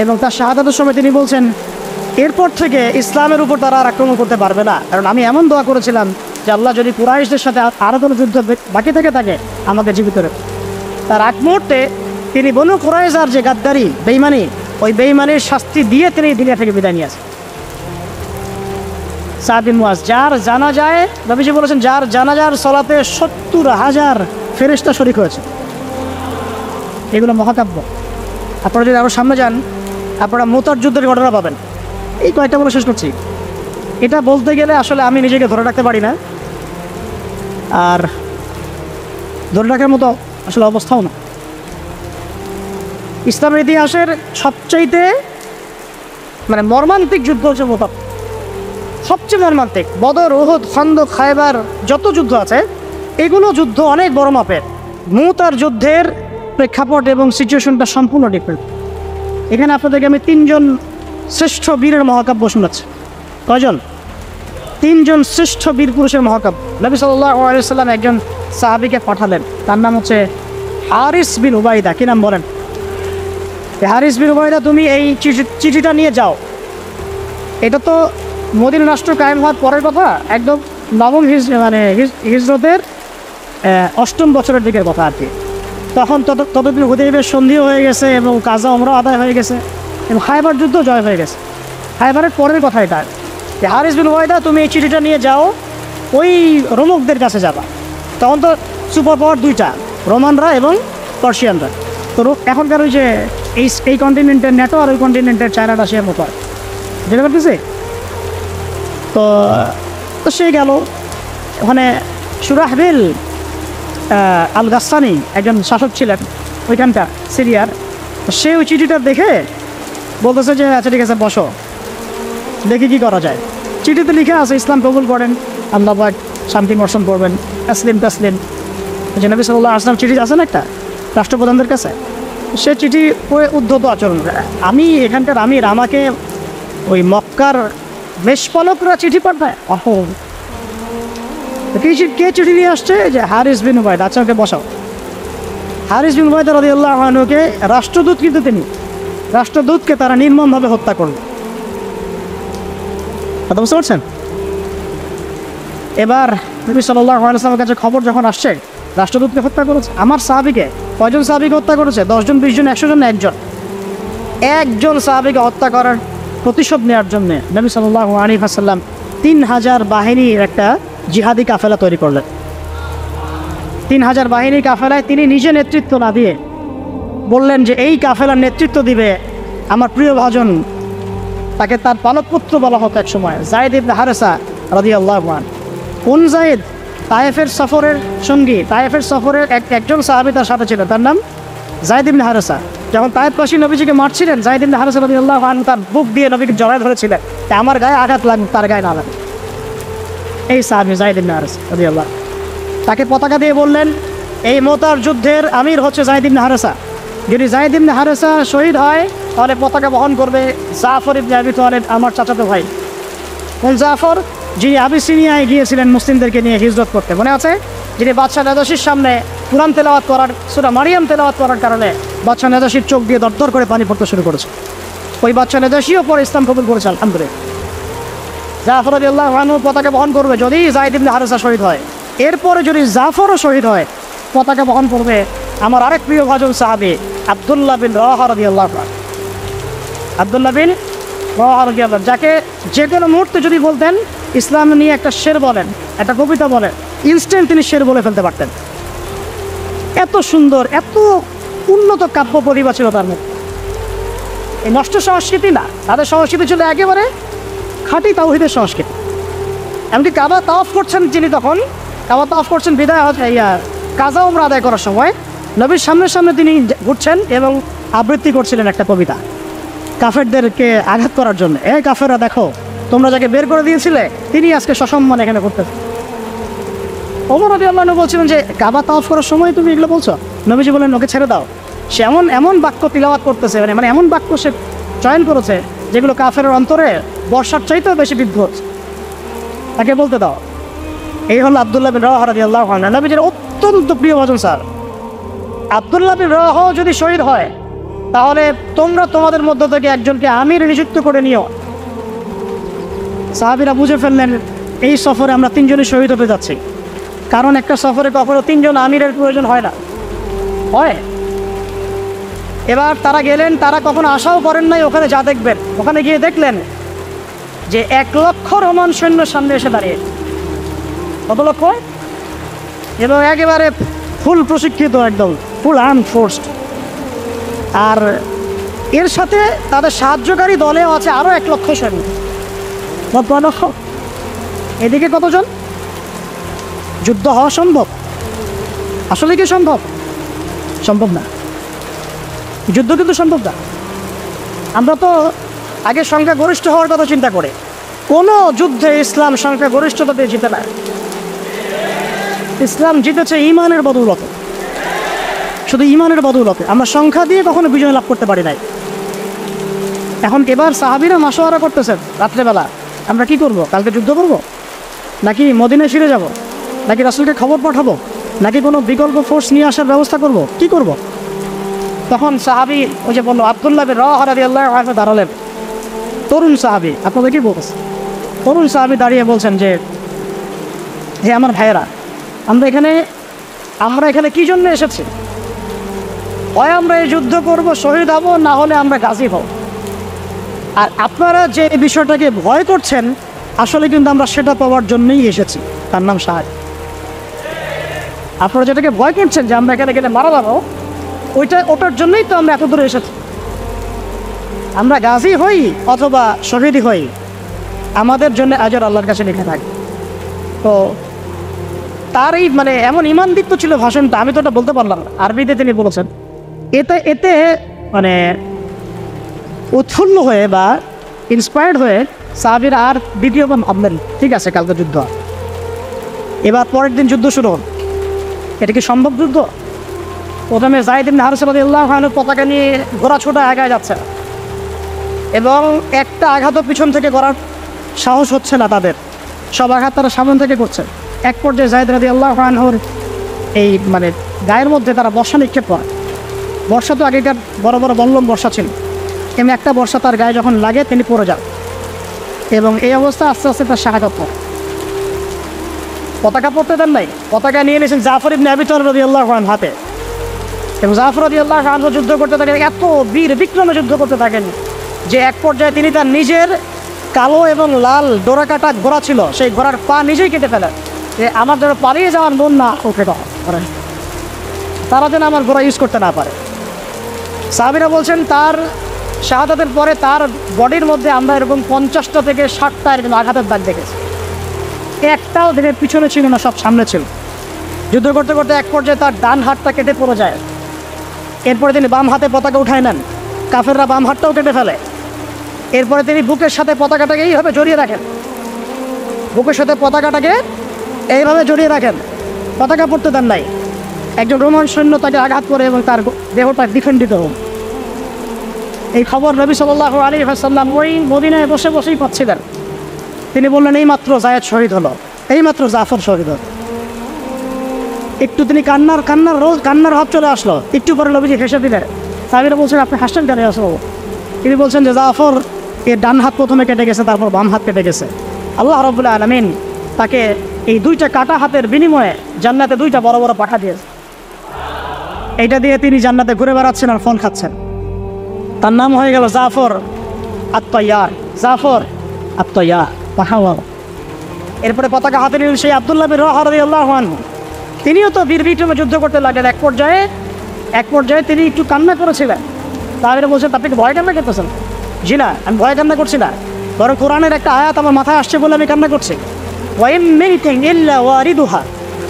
এবং তার শাহাদাতের সময় তিনি বলছেন, এরপর থেকে ইসলামের উপর তারা আর আক্রমণ করতে পারবে না, কারণ আমি এমন দোয়া করেছিলাম যে আল্লাহ, যদি কুরাইশদের সাথে আরও কোনো যুদ্ধ বাকি থেকে থাকে, আমাকে জীবিত রেখো। তার আগ মুহূর্তে তিনি বনু কুরাইজার যে গাদ্দারি, বেঈমানি, ওই বেঈমানির শাস্তি দিয়ে তিনি দুনিয়া থেকে বিদায় নিয়ে আসেন। সাদ বিন মুআজ, যার জানাজায় নবীজি বলেছেন, যার জানাজার সলাতে 70,000 ফেরেশতা শরীক হয়েছে। এগুলো মহাকাব্য। আপনারা যদি আরও সামনে যান, আপনারা মুতার যুদ্ধের ঘটনা পাবেন। এই কয়েকটা বলে শেষ করছি। এটা বলতে গেলে আসলে আমি নিজেকে ধরে রাখতে পারি না। আর ধরে রাখার মতো আসলে অবস্থাও না। ইসলামের ইতিহাসের সবচাইতে মানে মর্মান্তিক যুদ্ধ হচ্ছে মোতাব, সবচেয়ে মর্মান্তিক। বদর, উহুদ, খন্দক, খায়বার যত যুদ্ধ আছে এগুলো যুদ্ধ অনেক বড় মাপের। মুতার যুদ্ধের প্রেক্ষাপট এবং সিচুয়েশনটা সম্পূর্ণ ডিফারেন্ট। এখানে আপনাদেরকে আমি 3 জন শ্রেষ্ঠ বীরের মহাকাব্য শোনাচ্ছি। কয়জন? 3 জন শ্রেষ্ঠ বীর পুরুষের মহাকাব্য। নবী সাল্লাল্লাহু আলাইহি ওয়াসাল্লাম একজন সাহাবীকে পাঠালেন, তার নাম হচ্ছে হারিস বিন উবাইদা। কি নাম বলেন? হারিস বিন উবাইদা, তুমি এই চিঠিটা নিয়ে যাও। এটা তো মদিনা রাষ্ট্র কায়েম হওয়ার পরের কথা, একদম নবম হিজরতের 8ম বছরের দিকের কথা আর কি। তখন ততদিন হুদাইবিয়ার সন্ধিও হয়ে গেছে এবং কাজা ওমরা আদায় হয়ে গেছে এবং খায়বার যুদ্ধ জয় হয়ে গেছে। খায়বারের পরের কথা এটা। হারিস বিন উবাইদা, তুমি এই চিঠিটা নিয়ে যাও, ওই রোমকদের কাছে যাবা। তখন তো সুপার পাওয়ার 2টা, রোমানরা এবং পার্সিয়ানরা। তো এখনকার ওই যে এই কন্টিনেন্টের ন্যাটো আর ওই কন্টিনেন্টের চায়না রাশিয়ার মতো আর যেটা করতেছে। তো সে গেল ওখানে। সুরাহবিল আল গাসসানি একজন শাসক ছিলেন ওইখানটা সিরিয়ার। সে ওই চিঠিটা দেখে বলতেছে যে আচ্ছা ঠিক আছে, বসো, দেখি কি করা যায়। চিঠিতে লিখে আছে ইসলাম কবুল করেন, আল্লাহ পাক শান্তি বর্ষণ করবেন, তাসলিম তাসলিম। যে নবী সাল্লাল্লাহু আলাইহি ওয়াসাল্লাম চিঠি আছে না একটা রাষ্ট্রপ্রধানদের কাছে, সে চিঠি পড়ে উদ্ধত আচরণ। আমি এখানকার আমির, আমাকে ওই মক্কার মেষপালকরা চিঠি পাঠায়। কে চিঠি নিয়ে আসছে? যে হারিস বিন উবাইদা। আচ্ছা ওকে বসাও। হারিস বিন উবাইদা রাদিয়াল্লাহু আনহুকে রাষ্ট্রদূত, কিন্তু তিনি রাষ্ট্রদূতকে তারা নির্মমভাবে হত্যা করল। কথা বুঝতে পারছেন? এবার নবী সাল্লাল্লাহু আলাইহি ওয়াসাল্লামের কাছে খবর যখন আসছে রাষ্ট্রদূতকে হত্যা করেছে, আমার সাহাবীকে, কয়জন সাহাবীকে হত্যা করেছে? 10 জন, 20 জন, 100 জন, একজন সাহাবীকে হত্যা করার প্রতিশোধ নেওয়ার জন্য নবী সাল্লাল্লাহু আলাইহি ওয়াসাল্লাম 3000 বাহিনীর একটা জিহাদি কাফেলা তৈরি করলেন। 3000 বাহিনীর কাফেলায় তিনি নিজে নেতৃত্ব না দিয়ে বললেন যে এই কাফেলার নেতৃত্ব দিবে আমার প্রিয় ভাজন, তাকে তার পালকপুত্র বলা হতো এক সময়, যায়েদ ইবনে হারেসা রাদিয়াল্লাহু আনহু। কোন যায়েদ? তায়েফের সফরের সঙ্গী, তায়েফের সফরের একজন সাহাবী তার সাথে ছিলেন, তার নাম যায়েদ ইবনে হারেসা। যখন তায়েফবাসী নবীজিকে মারছিলেন, যায়েদ ইবনে হারেসা রাদিয়াল্লাহু আনহু তার বুক দিয়ে নবীকে জড়ায় ধরেছিলেন, আমার গায়ে আঘাত লাগবে, তার গায়ে না লাগে। এই সাহাবী যায়েদ ইবনে হারেসা রাদিয়াল্লাহু, তাকে পতাকা দিয়ে বললেন এই মোতার যুদ্ধের আমির হচ্ছে যায়েদ ইবনে হারেসা। যদি যায়েদ ইবনে হারেসা শহীদ হয় তাহলে পতাকা বহন করবে জাফর ইবনে আবি তালেব, আমার চাচাতো ভাই। কোন জাফর? যিনি আবিসিনিয়ায় গিয়েছিলেন মুসলিমদেরকে নিয়ে হিজরত করতে, মনে আছে? যিনি বাদশাহ নাজাশির সামনে কুরআন তেলাওয়াত করার, সূরা মারিয়াম তেলাওয়াত করার কারণে বাদশাহ নাজাশির চোখ দিয়ে দরদর করে পানি পড়তে শুরু করেছে। ওই বাদশাহ নাজাশিও পরে ইসলাম কবুল করেছে আলহামদুলিল্লাহ। জাফর রাদিয়াল্লাহু আনহু পতাকা বহন করবে যদি যায়েদ ইবনে হারেসা শহীদ হয়। এরপরে যদি জাফরও শহীদ হয়, পতাকা বহন করবে আমার আরেক প্রিয় ভাজন সাহাবী আব্দুল্লাহ বিন রাওয়াহা রাদিয়াল্লাহু আনহু। আব্দুল্লাহ বিন রাওয়াহা রাদিয়াল্লাহু, যাকে যে কোনো মুহূর্তে যদি বলতেন ইসলাম নিয়ে একটা শের বলেন, একটা কবিতা বলেন, ইনস্ট্যান্ট তিনি শের বলে ফেলতে পারতেন। এত সুন্দর, এত উন্নত কাব্য প্রতিভা ছিল তার মধ্যে। এই নষ্ট সংস্কৃতি না, তাদের সংস্কৃতি ছিল একেবারে খাঁটি তাওহীদের সংস্কৃতি। এমনকি কাবা তাওয়াফ করছেন যিনি, তখন কাবা তাওয়াফ করছেন বিদায় কাজা উমরা আদায় করার সময় নবীর সামনে তিনি ঘুরছেন এবং আবৃত্তি করছিলেন একটা কবিতা কাফেরদেরকে আঘাত করার জন্য। এই কাফেররা দেখো, তোমরা যাকে বের করে দিয়েছিলে তিনি আজকে সসম্মান এখানে করতেছে। ওমর রাদিয়াল্লাহু আনহু বলছিলেন যে কাবা তাওয়াফ করার সময় তুমি এগুলো বলছো? নবীজি বলেন ওকে ছেড়ে দাও, সে এমন বাক্য তিলাওয়াত করতেছে, মানে এমন বাক্য সে চয়ন করেছে যেগুলো কাফেরের অন্তরে বর্ষার চাইতেও বেশি বিদ্ধ হচ্ছে, তাকে বলতে দাও। এই হলো আব্দুল্লাহ বিন রাওয়াহা রাদিয়াল্লাহু আনহু, নবীজির অত্যন্ত প্রিয় ভাজন স্যার। আব্দুল্লাহ বিন রাওয়াহা যদি শহীদ হয় তাহলে তোমরা তোমাদের মধ্য থেকে একজনকে আমির নিযুক্ত করে নিও। সাহাবীরা বুঝে ফেললেন এই সফরে আমরা 3 জনই শহীদ হতে যাচ্ছি, কারণ একটা সফরে কখনো 3 জন আমিরের প্রয়োজন হয় না, হয়। এবার তারা গেলেন, তারা কখনো আশাও করেন নাই ওখানে যা দেখবেন। ওখানে গিয়ে দেখলেন যে 1 লক্ষ রোমান সৈন্য সামনে এসে দাঁড়িয়ে। কত লক্ষ? এবং একেবারে ফুল প্রশিক্ষিত, একদম ফুল আর্ম ফোর্সড। আর এর সাথে তাদের সাহায্যকারী দলেও আছে আরও 1 লক্ষ সৈন্য। এদিকে কতজন? যুদ্ধ হওয়া সম্ভব? আসলে কি সম্ভব? সম্ভব না। যুদ্ধ কিন্তু সম্ভব না। আমরা তো আগে সংখ্যাগরিষ্ঠ হওয়ার কথা চিন্তা করি। কোনো যুদ্ধে ইসলাম সংখ্যাগরিষ্ঠতা দিয়ে জিতে না। ইসলাম জিতেছে ঈমানের বদৌলতে, শুধু ঈমানের বদৌলতে। আমরা সংখ্যা দিয়ে কখনো বিজয় লাভ করতে পারি নাই। এখন এবার সাহাবীরা মাশওয়ারা করতেছেন রাত্রেবেলা, আমরা কি করব? কালকে যুদ্ধ করব, নাকি মদিনায় ফিরে যাব, নাকি রাসূলকে খবর পাঠাবো, নাকি কোনো বিকল্প ফোর্স নিয়ে আসার ব্যবস্থা করব, কি করব? তখন সাহাবী ওই যে বললো আব্দুল্লাহ বিন রাওয়াহা রাদিয়াল্লাহু আনহু দাঁড়ালেন। তরুণ সাহাবী, আপনাদের কি বলছেন? তরুণ সাহাবী দাঁড়িয়ে বলছেন যে, হে আমার ভাইয়েরা, আমরা এখানে কি জন্য এসেছি? হয় আমরা এই যুদ্ধ করব, শহীদ হব, না হলে আমরা গাজী হব। আর আপনারা যে বিষয়টাকে ভয় করছেন, আসলে কিন্তু আমরা সেটা পাওয়ার জন্যই এসেছি, তার নাম শাহাদাত। আপনারা যেটাকে ভয় করছেন যে আমরা এখানে গেলে মারা যাবো, ওটার জন্যই তো আমরা এত দূরে এসেছি। আমরা গাজী হই অথবা শহীদই হই, আমাদের জন্য আজর আল্লাহর কাছে লিখে থাকে। তো তার এই এমন ঈমানদীপ্ত ছিল ভাষণটা, আমি তো ওটা বলতে পারলাম না, আরবিতে তিনি বলেছেন। এতে উৎফুল্ল হয়ে বা ইন্সপায়ার্ড হয়ে সাহাবীরা আর দ্বিতীয়বার ভাবলেন, ঠিক আছে কালকে যুদ্ধ। এবার পরের দিন যুদ্ধ শুরু হল। এটা কি সম্ভব যুদ্ধ? প্রথমে যায়েদ ইবনে হারিসা রাদিয়াল্লাহু আনহু পতাকা নিয়ে ঘোড়া ছোটা আগায় যাচ্ছে, এবং একটা আঘাতও পিছন থেকে করার সাহস হচ্ছে না তাদের, সব আঘাত তারা সামনে থেকে করছে। এক পর্যায়ে যায়েদ রাদিয়াল্লাহু আনহুর এই গায়ের মধ্যে তারা বর্ষা নিক্ষেপ করে। বর্ষা তো আগেকার বড় বড় বল্লম বর্ষা ছিল, এমনি একটা বর্ষা তার গায়ে যখন লাগে তিনি পড়ে যান, এবং এই অবস্থা আস্তে আস্তে তার শাহাদাত হয়। পতাকা পড়তে দেন নাই, পতাকা নিয়ে নিয়েছেন জাফর ইবনে আবি তালিব রাদিয়াল্লাহু আনহু হাতে, এবং জাফর রাদিয়াল্লাহু আনহু যুদ্ধ করতে থাকেন, এত বীর বিক্রমে যুদ্ধ করতে থাকেন যে এক পর্যায়ে তিনি তার নিজের কালো এবং লাল ডোরাকাটা ঘোড়া ছিল, সেই ঘোড়ার পা নিজেই কেটে ফেলেন, যে আমার যেন পালিয়ে যাওয়ার মন না ওকে করেন, তারা যেন আমার ঘোড়া ইউজ করতে না পারে। সাহাবীরা বলছেন তার শাহাদাতের পরে তার বডির মধ্যে আমরা এরকম 50টা থেকে 60টা এরকম আঘাতের দাগ দেখেছি। একটাও দেখে পিছনে ছিল না, সব সামনে ছিল। যুদ্ধ করতে করতে এক পর্যায়ে তার ডান হাতটা কেটে পড়ে যায়। এরপরে তিনি বাম হাতে পতাকা উঠায় নেন, কাফেররা বাম হাতটাও কেটে ফেলে। এরপরে তিনি বুকের সাথে পতাকাটাকে এইভাবে জড়িয়ে রাখেন, বুকের সাথে পতাকাটাকে এইভাবে জড়িয়ে রাখেন, পতাকা পড়তে দেন নাই। একজন রোমান সৈন্য তাকে আঘাত করে এবং তার দেহটা ডিফেন্ডিত হন। এই খবর নবী সাল্লাল্লাহু আলাইহি ওয়াসাল্লাম ওই মদিনায় বসে বসেই পাচ্ছিলেন। তিনি বললেন, এইমাত্র যায়েদ শহীদ হলো, এইমাত্র জাফর শহীদ হলো। একটু তিনি কান্নার ভাব চলে আসলো। একটু পরে নবীজি হেসে দিলেন। সাহাবীরা বলছেন, আপনি হাসছেন কেন আসলো? তিনি বলছেন যে জাফর এর ডান হাত প্রথমে কেটে গেছে, তারপর বাম হাত কেটে গেছে। আল্লাহ রাব্বুল আলামিন তাকে এই দুইটা কাটা হাতের বিনিময়ে জান্নাতে দুইটা বড় বড় পাঠা দিয়েছে। এইটা দিয়ে তিনি জান্নাতে ঘুরে বেড়াচ্ছেন আর ফল খাচ্ছেন। তার নাম হয়ে গেল জাফর আত-তাইয়ার, জাফর আত-তাইয়ার পাহাওয়া। এরপরে পতাকা হাতে নিলেন সেই আব্দুল্লাহ বিন রাওয়াহা রাদিয়াল্লাহু আনহু। তিনিও তো বীর বিক্রমে যুদ্ধ করতে লাগলেন। এক পর্যায়ে তিনি একটু কান্না করেছিলেন। তাহলে বলছেন, আপনি কি ভয় কান্না করতেছেন? জি না, আমি ভয় কান্না করছি না, বরং কোরআনের একটা আয়াত আমার মাথায় আসছে বলে আমি কান্না করছি। ওয়াইম মিনকুম ইল্লা ওয়ারিদুহা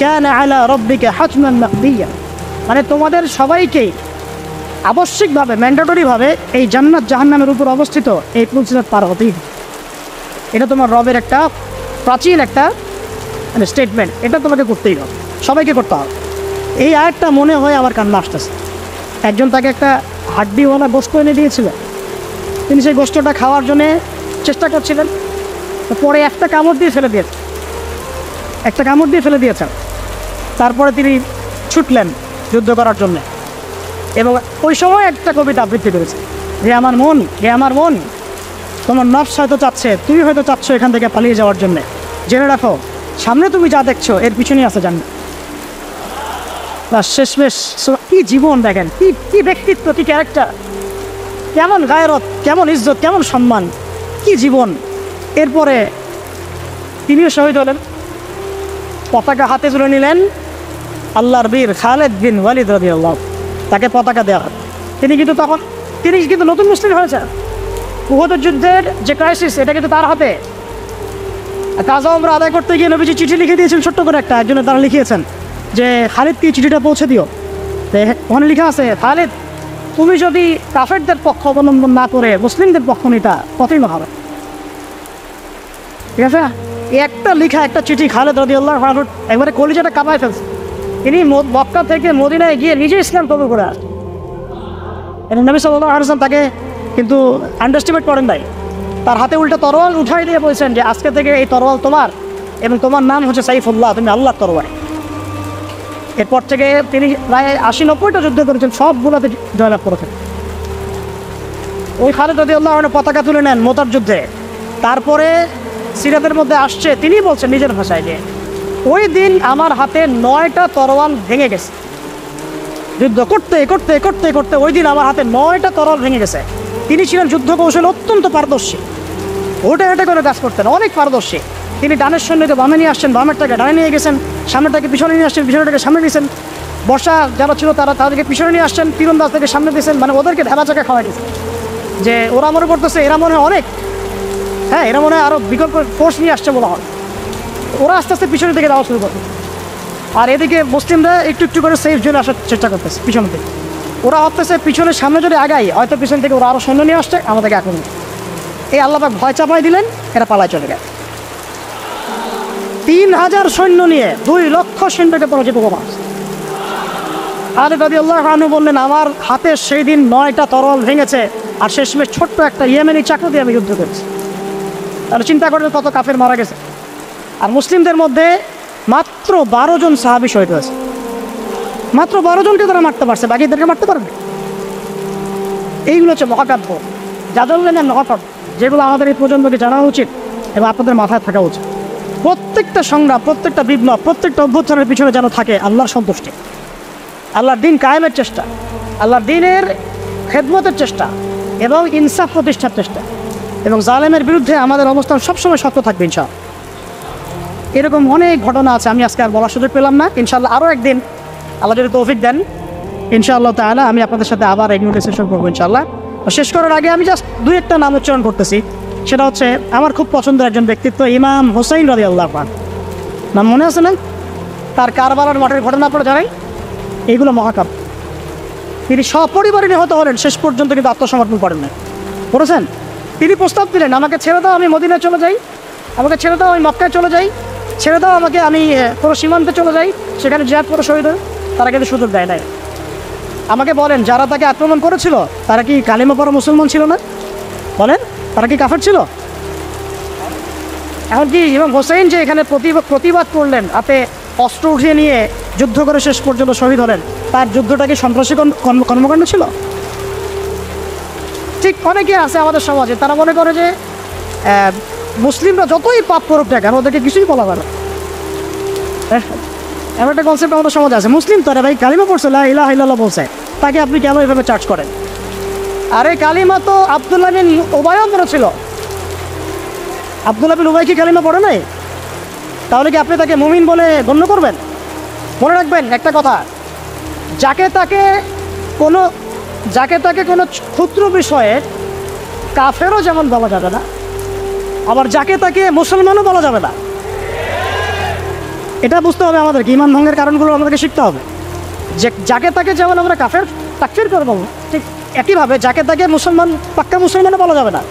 কানা আলা রাব্বিকা হাতমান মাকদিয়া। তোমাদের সবাইকেই আবশ্যিকভাবে, ম্যান্ডেটরিভাবে এই জান্নাত জাহান্নামের উপর অবস্থিত এই পুলসিরাত পার হতেই। এটা তোমার রবের একটা প্রাচীন একটা স্টেটমেন্ট, এটা তোমাকে করতেই হবে, সবাইকে করতে হবে। এই আয়াতটা মনে হয় আমার কান্না আসতেছে। একজন তাকে একটা হাড্ডিওয়ালা গোশত এনে দিয়েছিলেন, তিনি সেই গোশতটা খাওয়ার জন্যে চেষ্টা করছিলেন, পরে একটা কামড় দিয়ে ফেলে দিয়েছেন। তারপরে তিনি ছুটলেন যুদ্ধ করার জন্যে, এবং ওই সময় একটা কবিতা আবৃত্তি করেছে, হে আমার মন, তোমার নফস হয়তো চাচ্ছে, তুমি হয়তো চাচ্ছ এখান থেকে পালিয়ে যাওয়ার জন্যে, জেনে রাখো সামনে তুমি যা দেখছো এর পিছনেই আছে জান্নাত। শেষমেশ কি জীবন দেখেন, কি ব্যক্তিত্ব, কি ক্যারেক্টার, কেমন গায়রত, কেমন ইজ্জত, কেমন সম্মান, কি জীবন। এরপরে তিনিও শহীদ হলেন। পতাকা হাতে তুলে নিলেন আল্লাহর বীর খালিদ বিন ওয়ালিদ রাদিয়াল্লাহু, তাকে পতাকা দেওয়া হয়। তিনি কিন্তু নতুন মুসলিম হয়েছে। উহুদের যুদ্ধের যে ক্রাইসিস, এটা কিন্তু তার হাতে। কাজা উমরা আদায় করতে গিয়ে নবীজি চিঠি লিখে দিয়েছেন ছোট্ট করে একটা, একজনের তারা লিখিয়েছেন যে খালিদকে চিঠিটা পৌঁছে দিও। ওখানে লেখা আছে, খালিদ তুমি যদি কাফেরদের পক্ষ অবলম্বন না করে মুসলিমদের পক্ষ নিতা কতই হবে। ঠিক আছে, একটা লেখা একটা চিঠি খালিদ রাদিয়াল্লাহু আনহু একবারে কলিজাটা কাঁপায় ফেলছে। তিনি মক্কা থেকে মদিনায় গিয়ে নিজে ইসলাম কবুল করে আসেন। নবী সাল্লাল্লাহু আলাইহি ওয়াসাল্লাম তাকে কিন্তু আন্ডারস্টিমেট করেন নাই। তার হাতে উল্টা তরোয়াল উঠাই দিয়ে বলছেন যে আজকে থেকে এই তরোয়াল তোমার এবং তোমার নাম হচ্ছে সাইফুল্লাহ, তুমি আল্লাহর তরোয়াল। এরপর থেকে তিনি প্রায় ৮০-৯০টা যুদ্ধ করেছেন, সবগুলোতে জয়লাভ করেছেন। ওই খালিদ রাদিয়াল্লাহু আনহু পতাকা তুলে নেন মোতার যুদ্ধে। তারপরে সিরাতের মধ্যে আসছে, তিনি বলছেন নিজের ভাষায় যে ওই দিন আমার হাতে ৯টা তরোয়াল ভেঙে গেছে। যুদ্ধ করতে করতে করতে করতে ওই দিন আমার হাতে 9টা তরোয়াল ভেঙে গেছে। তিনি ছিলেন যুদ্ধ কৌশল অত্যন্ত পারদর্শী, ওটা হেঁটে করে কাজ করতেন, অনেক পারদর্শী। তিনি ডানের সৈন্যকে বামে নিয়ে আসছেন, বামেরটাকে ডানে নিয়ে গেছেন, সামনেটাকে পিছনে নিয়ে আসছেন, পিছনেটাকে সামনে নিয়েছেন। বর্ষা যারা ছিল তাদেরকে পিছনে নিয়ে আসছেন, তীরন্দাজ থেকে সামনে দিয়েছেন, মানে ওদেরকে ঢেলা চাকা খাওয়াই দিয়েছেন যে ওরা মনে করতেছে এরা মনে হয় অনেক, হ্যাঁ এরা মনে হয় আরও বিকল্প ফোর্স নিয়ে আসছে বলা হয়। ওরা আস্তে আস্তে পিছনের দিকে যাওয়া শুরু করবে, আর এদিকে মুসলিমরা একটু একটু করে সেফ জোনে আসার চেষ্টা করতেছে পিছন থেকে। ওরা ভাবতেছে পিছনের সামনে যদি আগাই হয়তো পিছন থেকে ওরা আরও সৈন্য নিয়ে আসছে আমাদেরকে আক্রমণ। এই আল্লাহ পাক ভয় চাপাই দিলেন, এরা পালায় চলে গেল। ৩,০০০ সৈন্য নিয়ে ২ লক্ষ সৈন্যকে পরাজিত করা। খালিদ রাদিয়াল্লাহু আনহু বললেন আমার হাতে সেই দিন ৯টা তরোয়াল ভেঙেছে, আর শেষমেশ ছোট্ট একটা ইয়েমেনি চাকু দিয়ে আমি যুদ্ধ করেছি। তাহলে চিন্তা করেন কত কাফের মারা গেছে। আর মুসলিমদের মধ্যে মাত্র ১২ জন সাহাবী শহীদ হয়েছে। মাত্র ১২ জনকে তারা মারতে পারছে, বাকিদেরকে মারতে পারবে। এইগুলো হচ্ছে মহাকাব্য, জাদুল্লাহ মহাকাব্য, যেগুলো আমাদের এই প্রজন্মকে জানা উচিত এবং আপনাদের মাথায় থাকা উচিত। প্রত্যেকটা সংগ্রাম, প্রত্যেকটা বিপ্লব, প্রত্যেকটা অভ্যুত্থানের পিছনে যেন থাকে আল্লাহর সন্তুষ্টি, আল্লাহর দিন কায়েমের চেষ্টা, আল্লাহর দিনের খেদমতের চেষ্টা এবং ইনসাফ প্রতিষ্ঠার চেষ্টা, এবং জালেমের বিরুদ্ধে আমাদের অবস্থান সবসময় শক্ত থাকবে ইনশাআল্লাহ। এরকম অনেক ঘটনা আছে, আমি আজকে আর বলার সুযোগ পেলাম না। ইনশাআল্লাহ আরও একদিন আল্লাহ যদি তৌফিক দেন ইনশাআল্লাহ তাআলা আমি আপনাদের সাথে আবার এগুলো ডিসকাশন করবো ইনশাআল্লাহ। শেষ করার আগে আমি জাস্ট ২-১টা নাম উচ্চারণ করতেছি। সেটা হচ্ছে আমার খুব পছন্দের একজন ব্যক্তিত্ব, ইমাম হুসাইন রাদিয়াল্লাহু আনহু। নাম মনে আছে না? তার কারবালার মাঠের ঘটনা পড়ে জানাই, এইগুলো মহাকাব্য। তিনি সপরিবারে নিহত হলেন, শেষ পর্যন্ত কিন্তু আত্মসমর্পণ করেন না, করেছেন। তিনি প্রস্তাব দিলেন আমাকে ছেড়ে দাও, আমি মদিনায় চলে যাই, আমাকে ছেড়ে দাও আমি মক্কায় চলে যাই, ছেড়ে দাও আমাকে আমি কোনো সীমান্তে চলে যাই, সেখানে জিহাদ করে শহীদ হই। তারা কিন্তু সুযোগ দেয় নাই। আমাকে বলেন যারা তাকে আক্রমণ করেছিল তারা কি কালিমা পড়া মুসলমান ছিল না? বলেন তারা কি কাফের ছিল? এখন কি ইমাম হোসেন যে এখানে প্রতিবাদ করলেন, হাতে অস্ত্র উঠিয়ে নিয়ে যুদ্ধ করে শেষ পর্যন্ত শহীদ হলেন, তার যুদ্ধটা কি সন্ত্রাসী কর্মকাণ্ড ছিল? ঠিক অনেকে আছে আমাদের সমাজে, তারা মনে করে যে মুসলিমরা যতই পাপ করুক না কেন ওদেরকে কিছুই বলা যাবে না। এমন একটা কনসেপ্ট আমাদের সমাজে আছে, মুসলিম তো ভাই কালিমা পড়ছে, লা ইলাহা ইল্লাল্লাহ বলছে, তাকে আপনি কেন এভাবে চার্জ করেন? আরে কালিমা তো আব্দুল্লাহ বিন উবাইও পড়েছিল। আব্দুল্লাহ বিন উবাই কি কালিমা পড়ে নাই? তাহলে কি আপনি তাকে মুমিন বলে গণ্য করবেন? মনে রাখবেন একটা কথা, যাকে তাকে কোনো ক্ষুদ্র বিষয়ে কাফেরও যেমন বলা যাবে না, আবার যাকে তাকে মুসলমানও বলা যাবে না। এটা বুঝতে হবে আমাদেরকে, ঈমান ভঙ্গের কারণগুলো আমাদেরকে শিখতে হবে। যে যাকে তাকে যেমন আমরা কাফের তাকফির করে বলবো, ঠিক একইভাবে যাকে তাকে মুসলমান পাক্কা মুসলমানও বলা যাবে না।